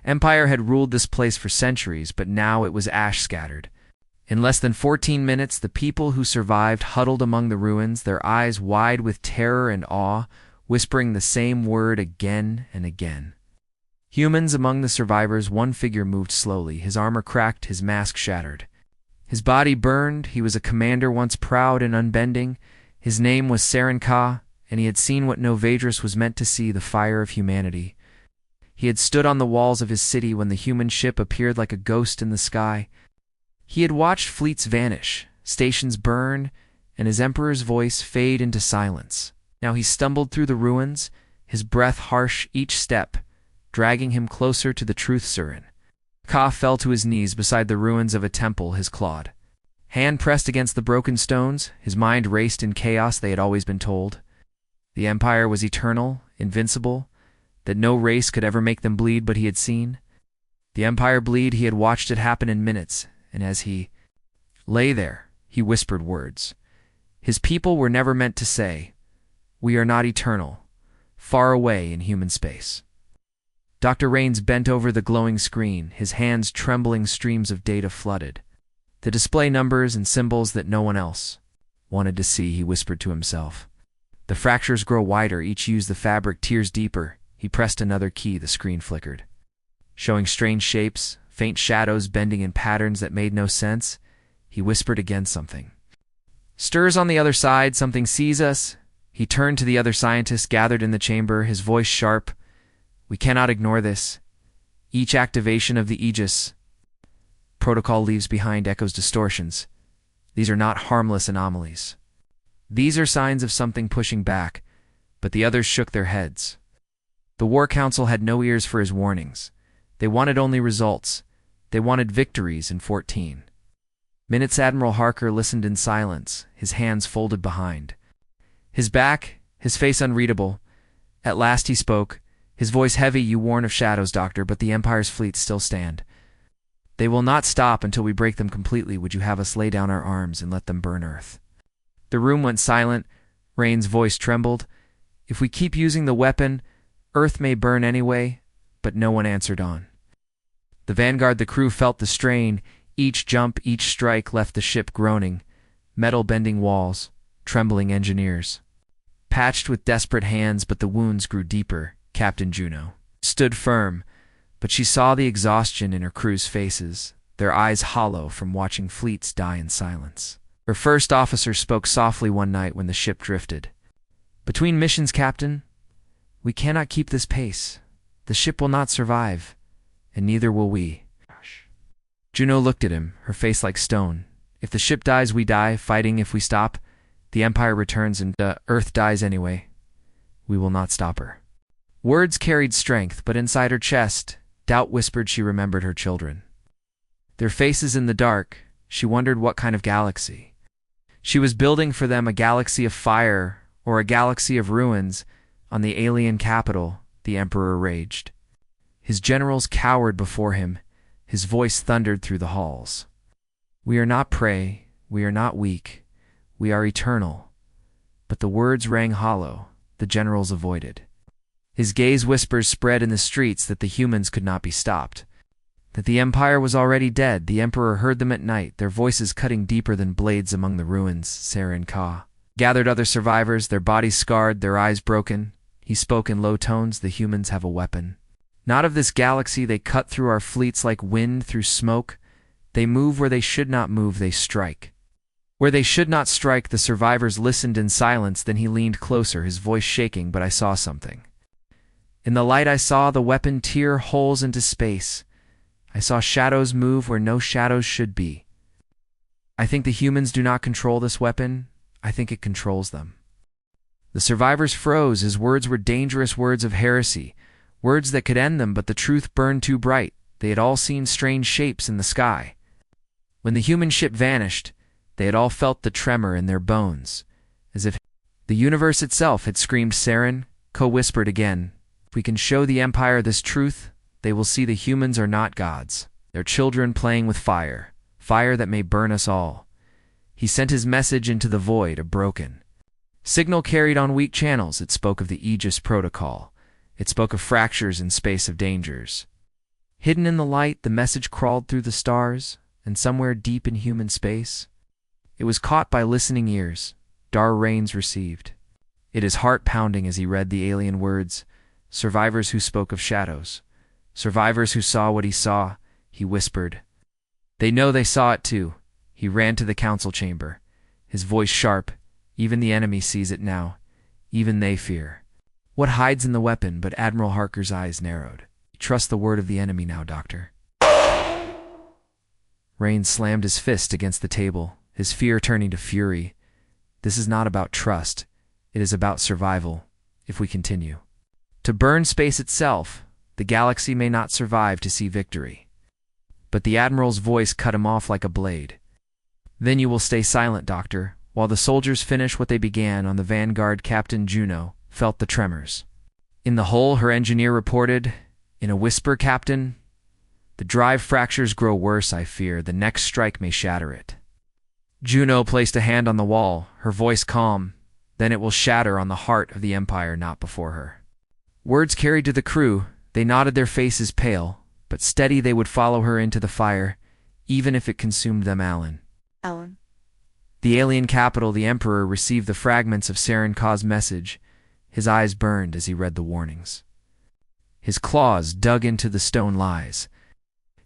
Empire had ruled this place for centuries, but now it was ash-scattered. In less than 14 minutes, the people who survived huddled among the ruins, their eyes wide with terror and awe, whispering the same word again and again. Humans among the survivors, one figure moved slowly, his armor cracked, his mask shattered. His body burned. He was a commander once proud and unbending. His name was Saren Ka, and he had seen what no Vadris was meant to see, the fire of humanity. He had stood on the walls of his city when the human ship appeared like a ghost in the sky. He had watched fleets vanish, stations burn, and his emperor's voice fade into silence. Now he stumbled through the ruins, his breath harsh each step, dragging him closer to the truth. Saren Ka fell to his knees beside the ruins of a temple, his clawed hand pressed against the broken stones. His mind raced in chaos. They had always been told the Empire was eternal, invincible, that no race could ever make them bleed, but he had seen the Empire bleed. He had watched it happen in minutes, and as he lay there, he whispered words his people were never meant to say: "We are not eternal," far away in human space. Dr. Rains bent over the glowing screen, his hands trembling. Streams of data flooded the display, numbers and symbols that no one else wanted to see. He whispered to himself. The fractures grow wider, each use the fabric tears deeper. He pressed another key. The screen flickered, showing strange shapes, faint shadows bending in patterns that made no sense. He whispered again. Something stirs on the other side. Something sees us. He turned to the other scientists gathered in the chamber, his voice sharp. "We cannot ignore this. Each activation of the Aegis protocol leaves behind echoes, distortions. These are not harmless anomalies. These are signs of something pushing back." But the others shook their heads. The War Council had no ears for his warnings. They wanted only results. They wanted victories in 14 minutes. Admiral Harker listened in silence, his hands folded behind his back, his face unreadable. At last he spoke, his voice heavy. "You warn of shadows, Doctor, but the Empire's fleets still stand. They will not stop until we break them completely. Would you have us lay down our arms and let them burn Earth?" The room went silent. Rain's voice trembled. "If we keep using the weapon, Earth may burn anyway." But no one answered on. The Vanguard, the crew felt the strain. Each jump, each strike left the ship groaning. Metal bending walls, trembling engineers, patched with desperate hands, but the wounds grew deeper. Captain Juno stood firm, but she saw the exhaustion in her crew's faces, their eyes hollow from watching fleets die in silence. Her first officer spoke softly one night when the ship drifted. "Between missions, Captain, we cannot keep this pace. The ship will not survive, and neither will we." Juno looked at him, her face like stone. "If the ship dies, we die, fighting if we stop. The Empire returns and Earth dies anyway. We will not stop her." Words carried strength, but inside her chest, doubt whispered she remembered her children. Their faces in the dark, she wondered what kind of galaxy. She was building for them a galaxy of fire or a galaxy of ruins. On the alien capital, the Emperor raged. His generals cowered before him. His voice thundered through the halls. "We are not prey, we are not weak, we are eternal." But the words rang hollow, the generals avoided. His gaze whispers spread in the streets that the humans could not be stopped, that the Empire was already dead. The Emperor heard them at night, their voices cutting deeper than blades among the ruins. Saren Ka gathered other survivors, their bodies scarred, their eyes broken. He spoke in low tones, "The humans have a weapon. Not of this galaxy, they cut through our fleets like wind through smoke. They move where they should not move, they strike where they should not strike." The survivors listened in silence, then he leaned closer, his voice shaking, "But I saw something. In the light I saw the weapon tear holes into space. I saw shadows move where no shadows should be. I think the humans do not control this weapon. I think it controls them." The survivors froze. His words were dangerous words of heresy, words that could end them, but the truth burned too bright. They had all seen strange shapes in the sky. When the human ship vanished, they had all felt the tremor in their bones, as if the universe itself had screamed. Saren co-whispered again, "If we can show the Empire this truth, they will see the humans are not gods. They're children playing with fire, fire that may burn us all." He sent his message into the void, a broken signal carried on weak channels. It spoke of the Aegis Protocol. It spoke of fractures in space, of dangers. Hidden in the light, the message crawled through the stars, and somewhere deep in human space, it was caught by listening ears. Dar Raines received it, his heart pounding as he read the alien words. Survivors who spoke of shadows. Survivors who saw what he saw, he whispered. They know they saw it too. He ran to the council chamber, his voice sharp. Even the enemy sees it now. Even they fear. What hides in the weapon? But Admiral Harker's eyes narrowed. Trust the word of the enemy now, Doctor. Raines slammed his fist against the table, his fear turning to fury. This is not about trust. It is about survival, if we continue to burn space itself. The galaxy may not survive to see victory. But the Admiral's voice cut him off like a blade. Then you will stay silent, Doctor, while the soldiers finish what they began. On the Vanguard, Captain Juno felt the tremors. In the hull, her engineer reported, in a whisper, "Captain, the drive fractures grow worse, I fear. The next strike may shatter it." Juno placed a hand on the wall, her voice calm. "Then it will shatter on the heart of the Empire, not before her." Words carried to the crew. They nodded, their faces pale, but steady. They would follow her into the fire, even if it consumed them. Alan. The alien capital, the Emperor received the fragments of Saren Ka's message. His eyes burned as he read the warnings. His claws dug into the stone lies.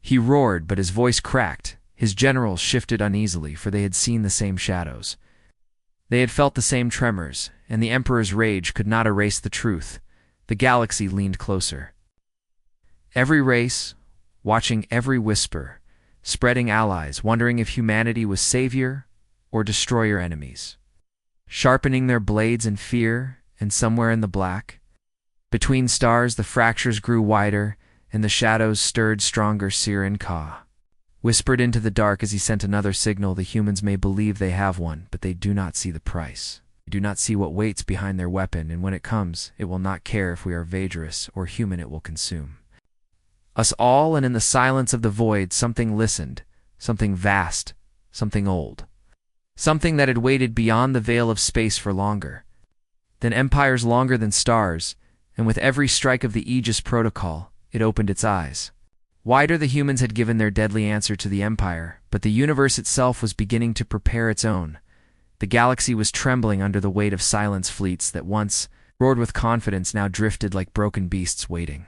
He roared, but his voice cracked. His generals shifted uneasily, for they had seen the same shadows. They had felt the same tremors, and the Emperor's rage could not erase the truth. The galaxy leaned closer. Every race, watching every whisper, spreading allies, wondering if humanity was savior or destroyer enemies, sharpening their blades in fear. And somewhere in the black, between stars, the fractures grew wider, and the shadows stirred stronger. Saren Ka whispered into the dark as he sent another signal. The humans may believe they have one, but they do not see the price. They do not see what waits behind their weapon, and when it comes, it will not care if we are Vadrus or human. It will consume us all. And in the silence of the void, something listened, something vast, something old, something that had waited beyond the veil of space for longer than empires, longer than stars, and with every strike of the Aegis Protocol, it opened its eyes. Wider, the humans had given their deadly answer to the Empire, but the universe itself was beginning to prepare its own. The galaxy was trembling under the weight of silence. Fleets that once roared with confidence now drifted like broken beasts waiting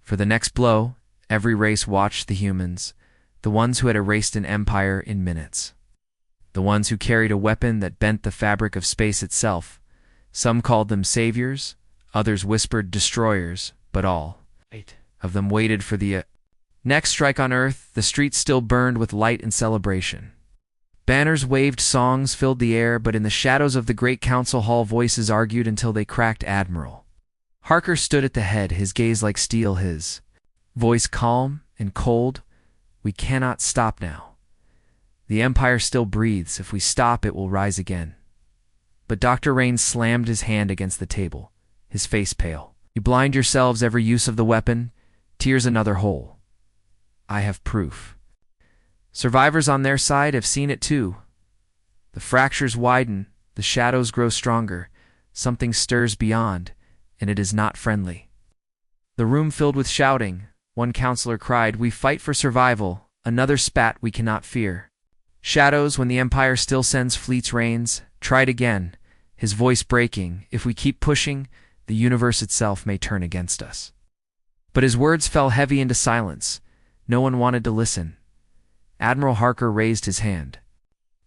For the next blow, every race watched the humans, the ones who had erased an empire in minutes. The ones who carried a weapon that bent the fabric of space itself. Some called them saviors, others whispered destroyers, but all of them waited for the next strike on Earth. The streets still burned with light and celebration. Banners waved, songs filled the air, but in the shadows of the great council hall voices argued until they cracked. Admiral Harker stood at the head, his gaze like steel, his voice calm and cold. We cannot stop now. The Empire still breathes. If we stop, it will rise again. But Dr. Rains slammed his hand against the table, his face pale. You blind yourselves, every use of the weapon. Tears another hole. I have proof. Survivors on their side have seen it too. The fractures widen, the shadows grow stronger. Something stirs beyond, and it is not friendly. The room filled with shouting. One counselor cried, "We fight for survival." Another spat, "We cannot fear." Shadows, when the Empire still sends fleets, Rains tried again, his voice breaking. If we keep pushing, the universe itself may turn against us. But his words fell heavy into silence. No one wanted to listen. Admiral Harker raised his hand.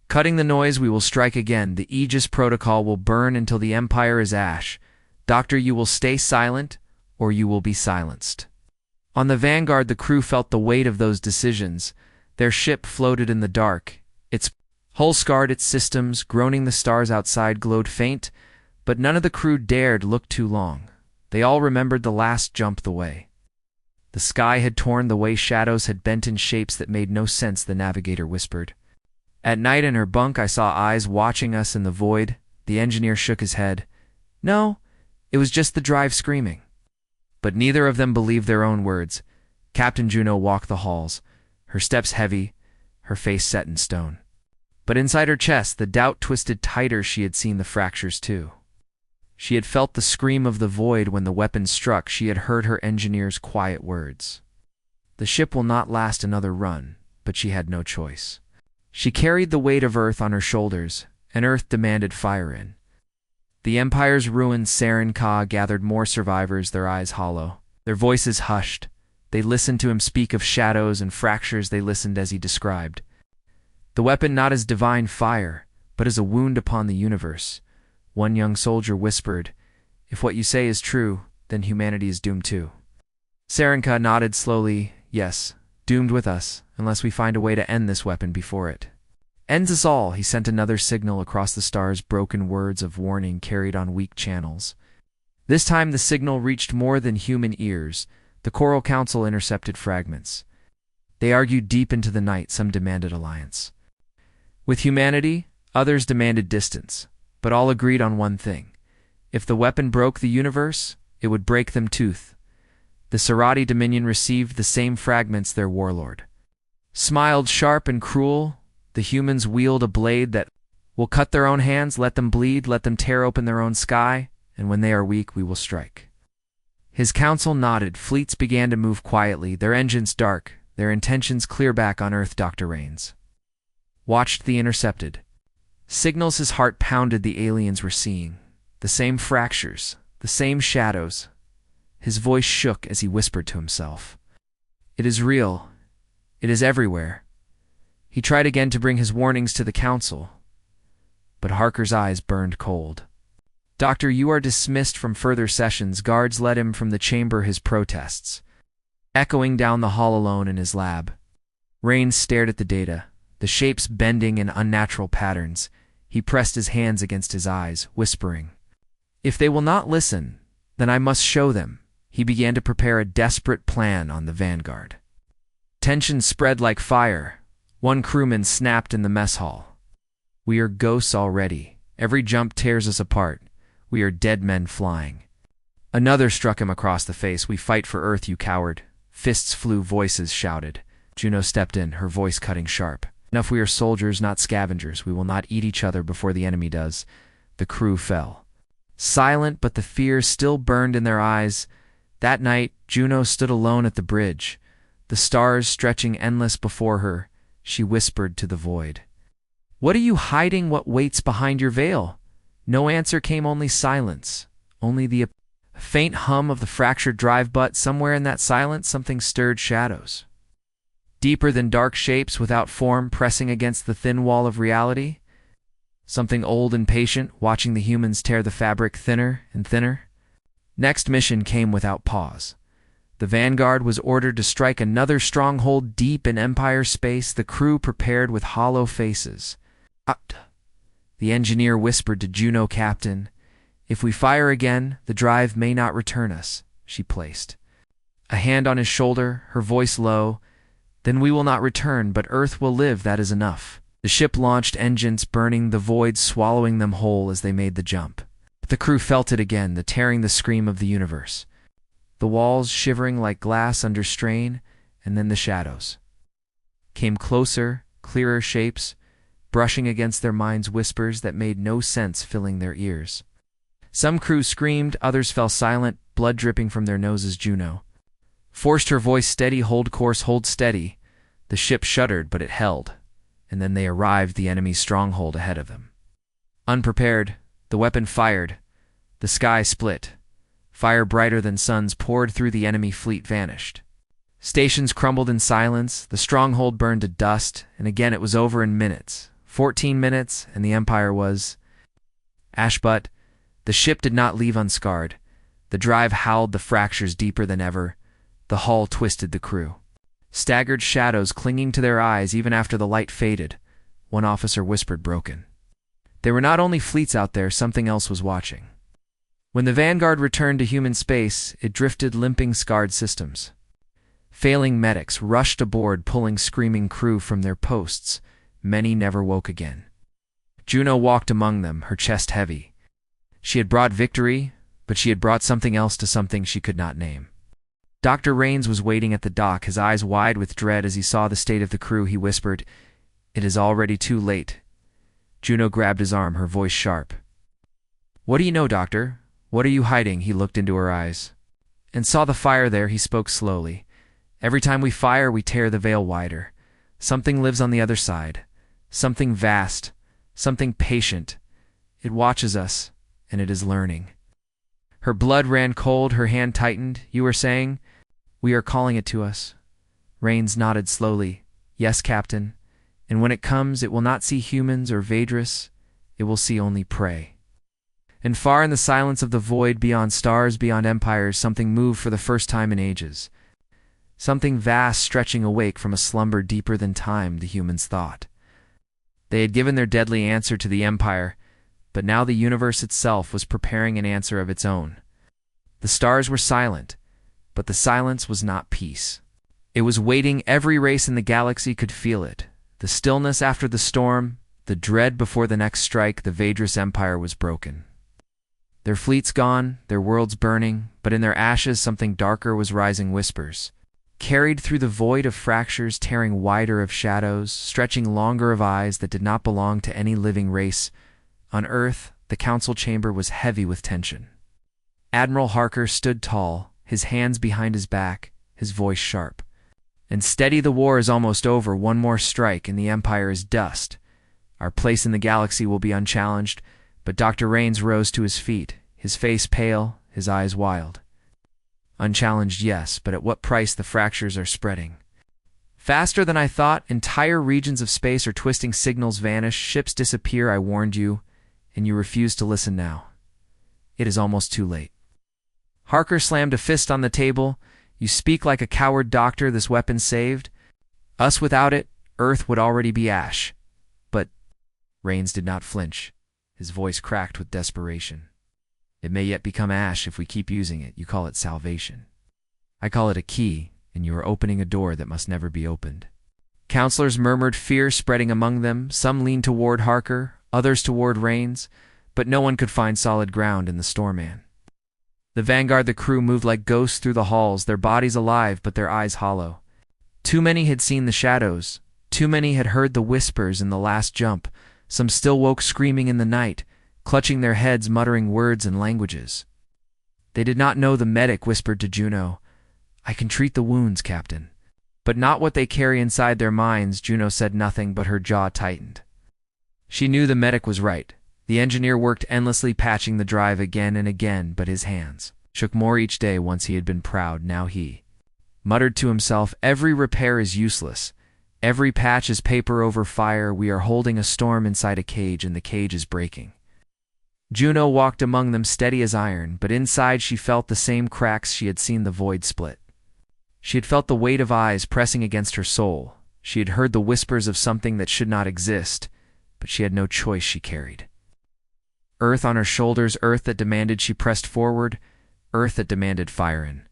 Cutting the noise, we will strike again. The Aegis Protocol will burn until the Empire is ash. Doctor, you will stay silent, or you will be silenced. On the Vanguard, the crew felt the weight of those decisions. Their ship floated in the dark, its hull scarred, its systems groaning. The stars outside glowed faint, but none of the crew dared look too long. They all remembered the last jump, the way the sky had torn, the way shadows had bent in shapes that made no sense. The navigator whispered. At night in her bunk, I saw eyes watching us in the void. The engineer shook his head. No, it was just the drive screaming. But neither of them believed their own words. Captain Juno walked the halls, her steps heavy, her face set in stone. But inside her chest, the doubt twisted tighter. She had seen the fractures too. She had felt the scream of the void when the weapon struck. She had heard her engineer's quiet words. The ship will not last another run, but she had no choice. She carried the weight of Earth on her shoulders, and Earth demanded fire in. The Empire's ruined Saren Ka gathered more survivors, their eyes hollow, their voices hushed. They listened to him speak of shadows and fractures. They listened as he described the weapon not as divine fire, but as a wound upon the universe. One young soldier whispered, "If what you say is true, then humanity is doomed too." Saren Ka nodded slowly. "Yes, doomed with us, unless we find a way to end this weapon before it ends us all." He sent another signal across the stars, broken words of warning carried on weak channels. This time the signal reached more than human ears. The Choral Council intercepted fragments. They argued deep into the night. Some demanded alliance with humanity, others demanded distance, but all agreed on one thing. If the weapon broke the universe, it would break them tooth. The Serati Dominion received the same fragments. Their warlord smiled sharp and cruel. The humans wield a blade that will cut their own hands. Let them bleed, let them tear open their own sky, and when they are weak, we will strike. His council nodded. Fleets began to move quietly, their engines dark, their intentions clear. Back on Earth, Dr. Rains watched the intercepted signals. His heart pounded. The aliens were seeing the same fractures, the same shadows. His voice shook as he whispered to himself, "It is real. It is everywhere." He tried again to bring his warnings to the council, but Harker's eyes burned cold. "Doctor, you are dismissed from further sessions." Guards led him from the chamber, his protests echoing down the hall. Alone in his lab, Rains stared at the data, the shapes bending in unnatural patterns. He pressed his hands against his eyes, whispering, "If they will not listen, then I must show them." He began to prepare a desperate plan on the Vanguard. Tension spread like fire. One crewman snapped in the mess hall, "We are ghosts already. Every jump tears us apart. We are dead men flying." Another struck him across the face. "We fight for Earth, you coward." Fists flew, voices shouted. Juno stepped in, her voice cutting sharp. "Enough, we are soldiers, not scavengers. We will not eat each other before the enemy does." The crew fell silent, but the fear still burned in their eyes. That night, Juno stood alone at the bridge, the stars stretching endless before her. She whispered to the void, "What are you hiding? What waits behind your veil?" No answer came, only silence, only the A faint hum of the fractured drive, but somewhere in that silence something stirred shadows. Deeper than dark shapes without form pressing against the thin wall of reality. Something old and patient, watching the humans tear the fabric thinner and thinner. Next mission came without pause. The Vanguard was ordered to strike another stronghold deep in Empire space, the crew prepared with hollow faces. The engineer whispered to Juno, "Captain, if we fire again, the drive may not return us," she placed. A hand on his shoulder, her voice low, "Then we will not return, but Earth will live, that is enough." The ship launched, engines burning, the void swallowing them whole as they made the jump. The crew felt it again, the tearing, the scream of the universe. The walls shivering like glass under strain, and then the shadows. Came closer, clearer shapes, brushing against their minds, whispers that made no sense filling their ears. Some crew screamed, others fell silent, blood dripping from their noses. Juno forced her voice steady, "Hold course, hold steady." The ship shuddered, but it held, and then they arrived, the enemy's stronghold ahead of them. Unprepared, the weapon fired. The sky split. Fire brighter than suns poured through, the enemy fleet vanished. Stations crumbled in silence, the stronghold burned to dust, and again it was over in minutes. 14 minutes, and the Empire was ash. But the ship did not leave unscarred. The drive howled, the fractures deeper than ever. The hull twisted, the crew staggered, shadows clinging to their eyes even after the light faded. One officer whispered, broken. There were not only fleets out there, something else was watching. When the Vanguard returned to human space, it drifted, limping, scarred systems. Failing medics rushed aboard, pulling screaming crew from their posts. Many never woke again. Juno walked among them, her chest heavy. She had brought victory, but she had brought something else to something she could not name. Dr. Rains was waiting at the dock, his eyes wide with dread as he saw the state of the crew. He whispered, "It is already too late." Juno grabbed his arm, her voice sharp. "What do you know, Doctor? What are you hiding?" He looked into her eyes and saw the fire there. He spoke slowly. "Every time we fire, we tear the veil wider. Something lives on the other side. Something vast. Something patient. It watches us, and it is learning." Her blood ran cold, her hand tightened. "You were saying?" "We are calling it to us." Rains nodded slowly. "Yes, Captain. And when it comes, it will not see humans or Vadris. It will see only prey." And far in the silence of the void, beyond stars, beyond empires, something moved for the first time in ages. Something vast, stretching awake from a slumber deeper than time, the humans thought. They had given their deadly answer to the Empire, but now the universe itself was preparing an answer of its own. The stars were silent, but the silence was not peace. It was waiting. Every race in the galaxy could feel it. The stillness after the storm, the dread before the next strike. The Vadris Empire was broken. Their fleets gone, their worlds burning, but in their ashes something darker was rising, whispers. Carried through the void of fractures, tearing wider of shadows, stretching longer of eyes that did not belong to any living race. On Earth, the council chamber was heavy with tension. Admiral Harker stood tall, his hands behind his back, his voice sharp. "And steady, the war is almost over. One more strike, and the Empire is dust. Our place in the galaxy will be unchallenged." But Dr. Rains rose to his feet, his face pale, his eyes wild. "Unchallenged, yes, but at what price? The fractures are spreading faster than I thought. Entire regions of space are twisting, signals vanish, ships disappear. I warned you, and you refuse to listen now. It is almost too late." Harker slammed a fist on the table. "You speak like a coward, Doctor. This weapon saved us. Without it, Earth would already be ash." But Rains did not flinch. His voice cracked with desperation. "It may yet become ash if we keep using it. You call it salvation. I call it a key, and you are opening a door that must never be opened." Counselors murmured, fear spreading among them. Some leaned toward Harker, others toward Rains, but no one could find solid ground in the Stormman. The Vanguard, the crew, moved like ghosts through the halls, their bodies alive but their eyes hollow. Too many had seen the shadows. Too many had heard the whispers in the last jump. Some still woke screaming in the night, clutching their heads, muttering words and languages. They did not know. The medic whispered to Juno, "I can treat the wounds, Captain, but not what they carry inside their minds." Juno said nothing, but her jaw tightened. She knew the medic was right. The engineer worked endlessly, patching the drive again and again, but his hands shook more each day. Once he had been proud, now he muttered to himself, every repair is useless. Every patch is paper over fire. We are holding a storm inside a cage, and the cage is breaking. Juno walked among them steady as iron, but inside she felt the same cracks she had seen the void split. She had felt the weight of eyes pressing against her soul. She had heard the whispers of something that should not exist, but she had no choice. She carried earth on her shoulders, earth that demanded she pressed forward, earth that demanded fire in.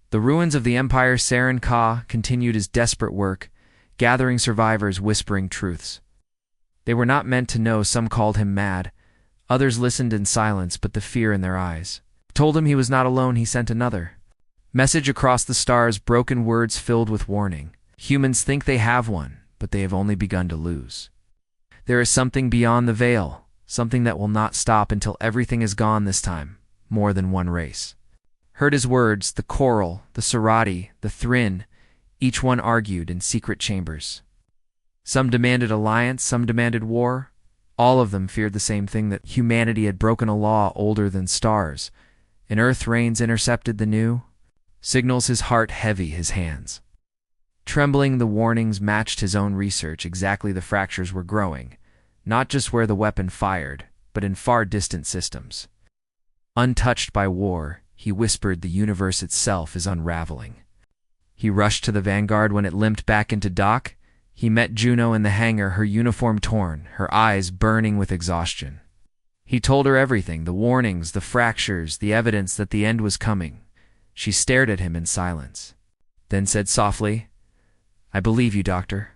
The ruins of the Empire. Saren Ka continued his desperate work, gathering survivors, whispering truths they were not meant to know. Some called him mad. Others listened in silence, but the fear in their eyes told him he was not alone. He sent another message across the stars, broken words filled with warning. Humans think they have one, but they have only begun to lose. There is something beyond the veil, something that will not stop until everything is gone. This time, more than one race heard his words. The Coral, the Serati, the Thrin, each one argued in secret chambers. Some demanded alliance, some demanded war. All of them feared the same thing, that humanity had broken a law older than stars. And Earth reigns intercepted the new signals. His heart heavy, his hands trembling. The warnings matched his own research exactly. The fractures were growing, not just where the weapon fired, but in far distant systems. Untouched by war, he whispered, the universe itself is unraveling. He rushed to the Vanguard. When it limped back into dock, he met Juno in the hangar, her uniform torn, her eyes burning with exhaustion. He told her everything, the warnings, the fractures, the evidence that the end was coming. She stared at him in silence, then said softly, I believe you, Doctor.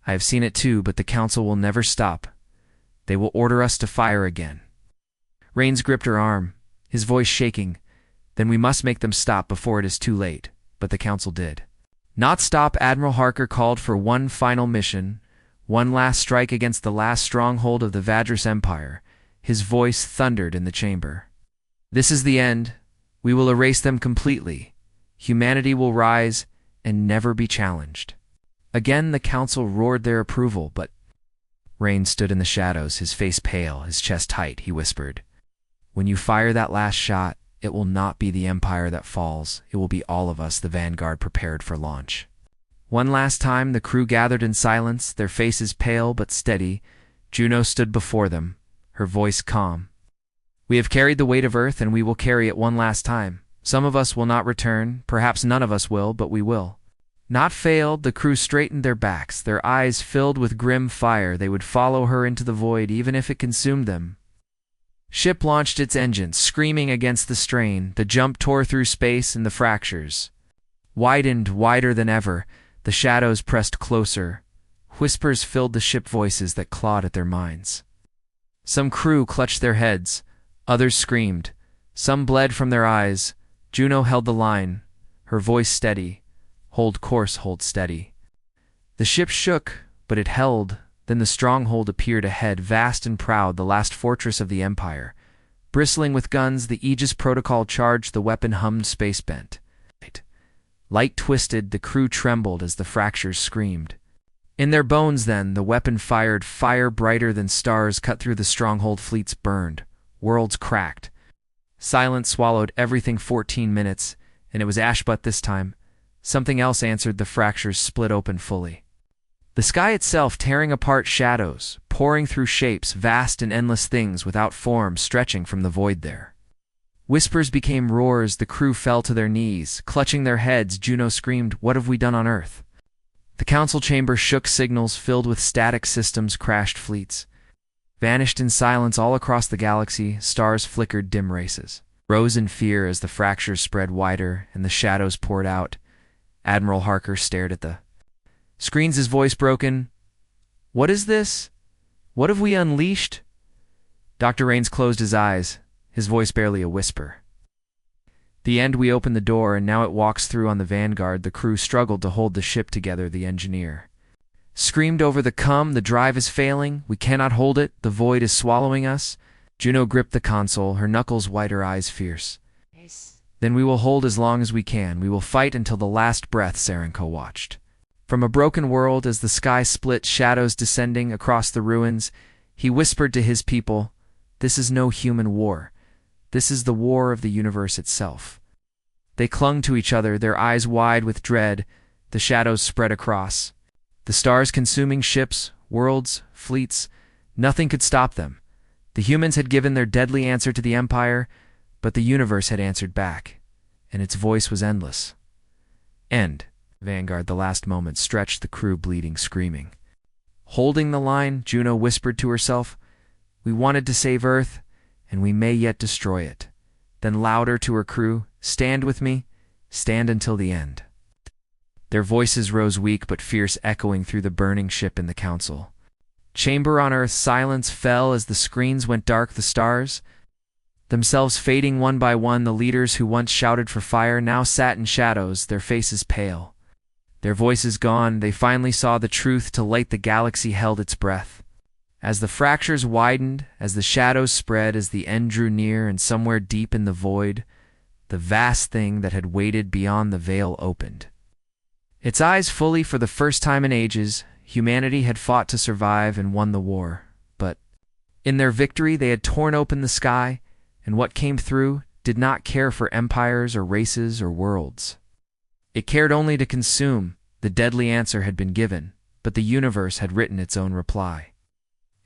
I have seen it too, but the Council will never stop. They will order us to fire again. Rains gripped her arm, his voice shaking. Then we must make them stop before it is too late. But the Council did not stop. Admiral Harker called for one final mission, one last strike against the last stronghold of the Vadris Empire. His voice thundered in the chamber. This is the end. We will erase them completely. Humanity will rise and never be challenged. Again the Council roared their approval, but Rain stood in the shadows, his face pale, his chest tight. He whispered, when you fire that last shot, it will not be the Empire that falls. It will be all of us, the Vanguard prepared for launch. One last time the crew gathered in silence, their faces pale but steady. Juno stood before them, her voice calm. We have carried the weight of Earth, and we will carry it one last time. Some of us will not return, perhaps none of us will, but we will not fail. The crew straightened their backs, their eyes filled with grim fire. They would follow her into the void, even if it consumed them. Ship launched its engines, screaming against the strain. The jump tore through space, and the fractures widened wider than ever. The shadows pressed closer. Whispers filled the ship, voices that clawed at their minds. Some crew clutched their heads. Others screamed. Some bled from their eyes. Juno held the line, her voice steady. Hold course, hold steady. The ship shook, but it held. Then the stronghold appeared ahead, vast and proud, the last fortress of the Empire. Bristling with guns, the Aegis protocol charged. The weapon hummed, space bent. Light twisted, the crew trembled as the fractures screamed. In their bones then, the weapon fired. Fire brighter than stars cut through the stronghold. Fleets burned. Worlds cracked. Silence swallowed everything. 14 minutes, and it was ash, but this time something else answered. The fractures split open fully. The sky itself tearing apart, shadows pouring through shapes, vast and endless things without form stretching from the void there. Whispers became roars. The crew fell to their knees, clutching their heads. Juno screamed, what have we done on Earth? The Council chamber shook. Signals filled with static systems crashed. Fleets vanished in silence all across the galaxy. Stars flickered. Dim races rose in fear as the fractures spread wider and the shadows poured out. Admiral Harker stared at the screens, his voice broken. What is this? What have we unleashed? Dr. Rains closed his eyes, his voice barely a whisper. The end. We opened the door, and now it walks through on the Vanguard. The crew struggled to hold the ship together. The engineer screamed over the come. The drive is failing. We cannot hold it. The void is swallowing us. Juno gripped the console, her knuckles white, her eyes fierce. Then we will hold as long as we can. We will fight until the last breath. Sarenko watched from a broken world as the sky split, shadows descending across the ruins. He whispered to his people, this is no human war. This is the war of the universe itself. They clung to each other, their eyes wide with dread. The shadows spread across. The stars consuming ships, worlds, fleets. Nothing could stop them. The humans had given their deadly answer to the Empire, but the universe had answered back, and its voice was endless. End. Vanguard, the last moment stretched, the crew bleeding, screaming. Holding the line, Juno whispered to herself, "We wanted to save Earth, and we may yet destroy it." Then louder to her crew, "Stand with me, stand until the end." Their voices rose weak but fierce, echoing through the burning ship in the council chamber on Earth. Silence fell as the screens went dark, the stars themselves fading one by one. The leaders who once shouted for fire now sat in shadows, their faces pale. Their voices gone, they finally saw the truth. To light the galaxy held its breath. As the fractures widened, as the shadows spread, as the end drew near, and somewhere deep in the void, the vast thing that had waited beyond the veil opened. Its eyes fully. For the first time in ages, humanity had fought to survive and won the war. But in their victory, they had torn open the sky, and what came through did not care for empires or races or worlds. It cared only to consume. The deadly answer had been given, but the universe had written its own reply.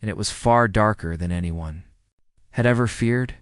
And it was far darker than anyone had ever feared.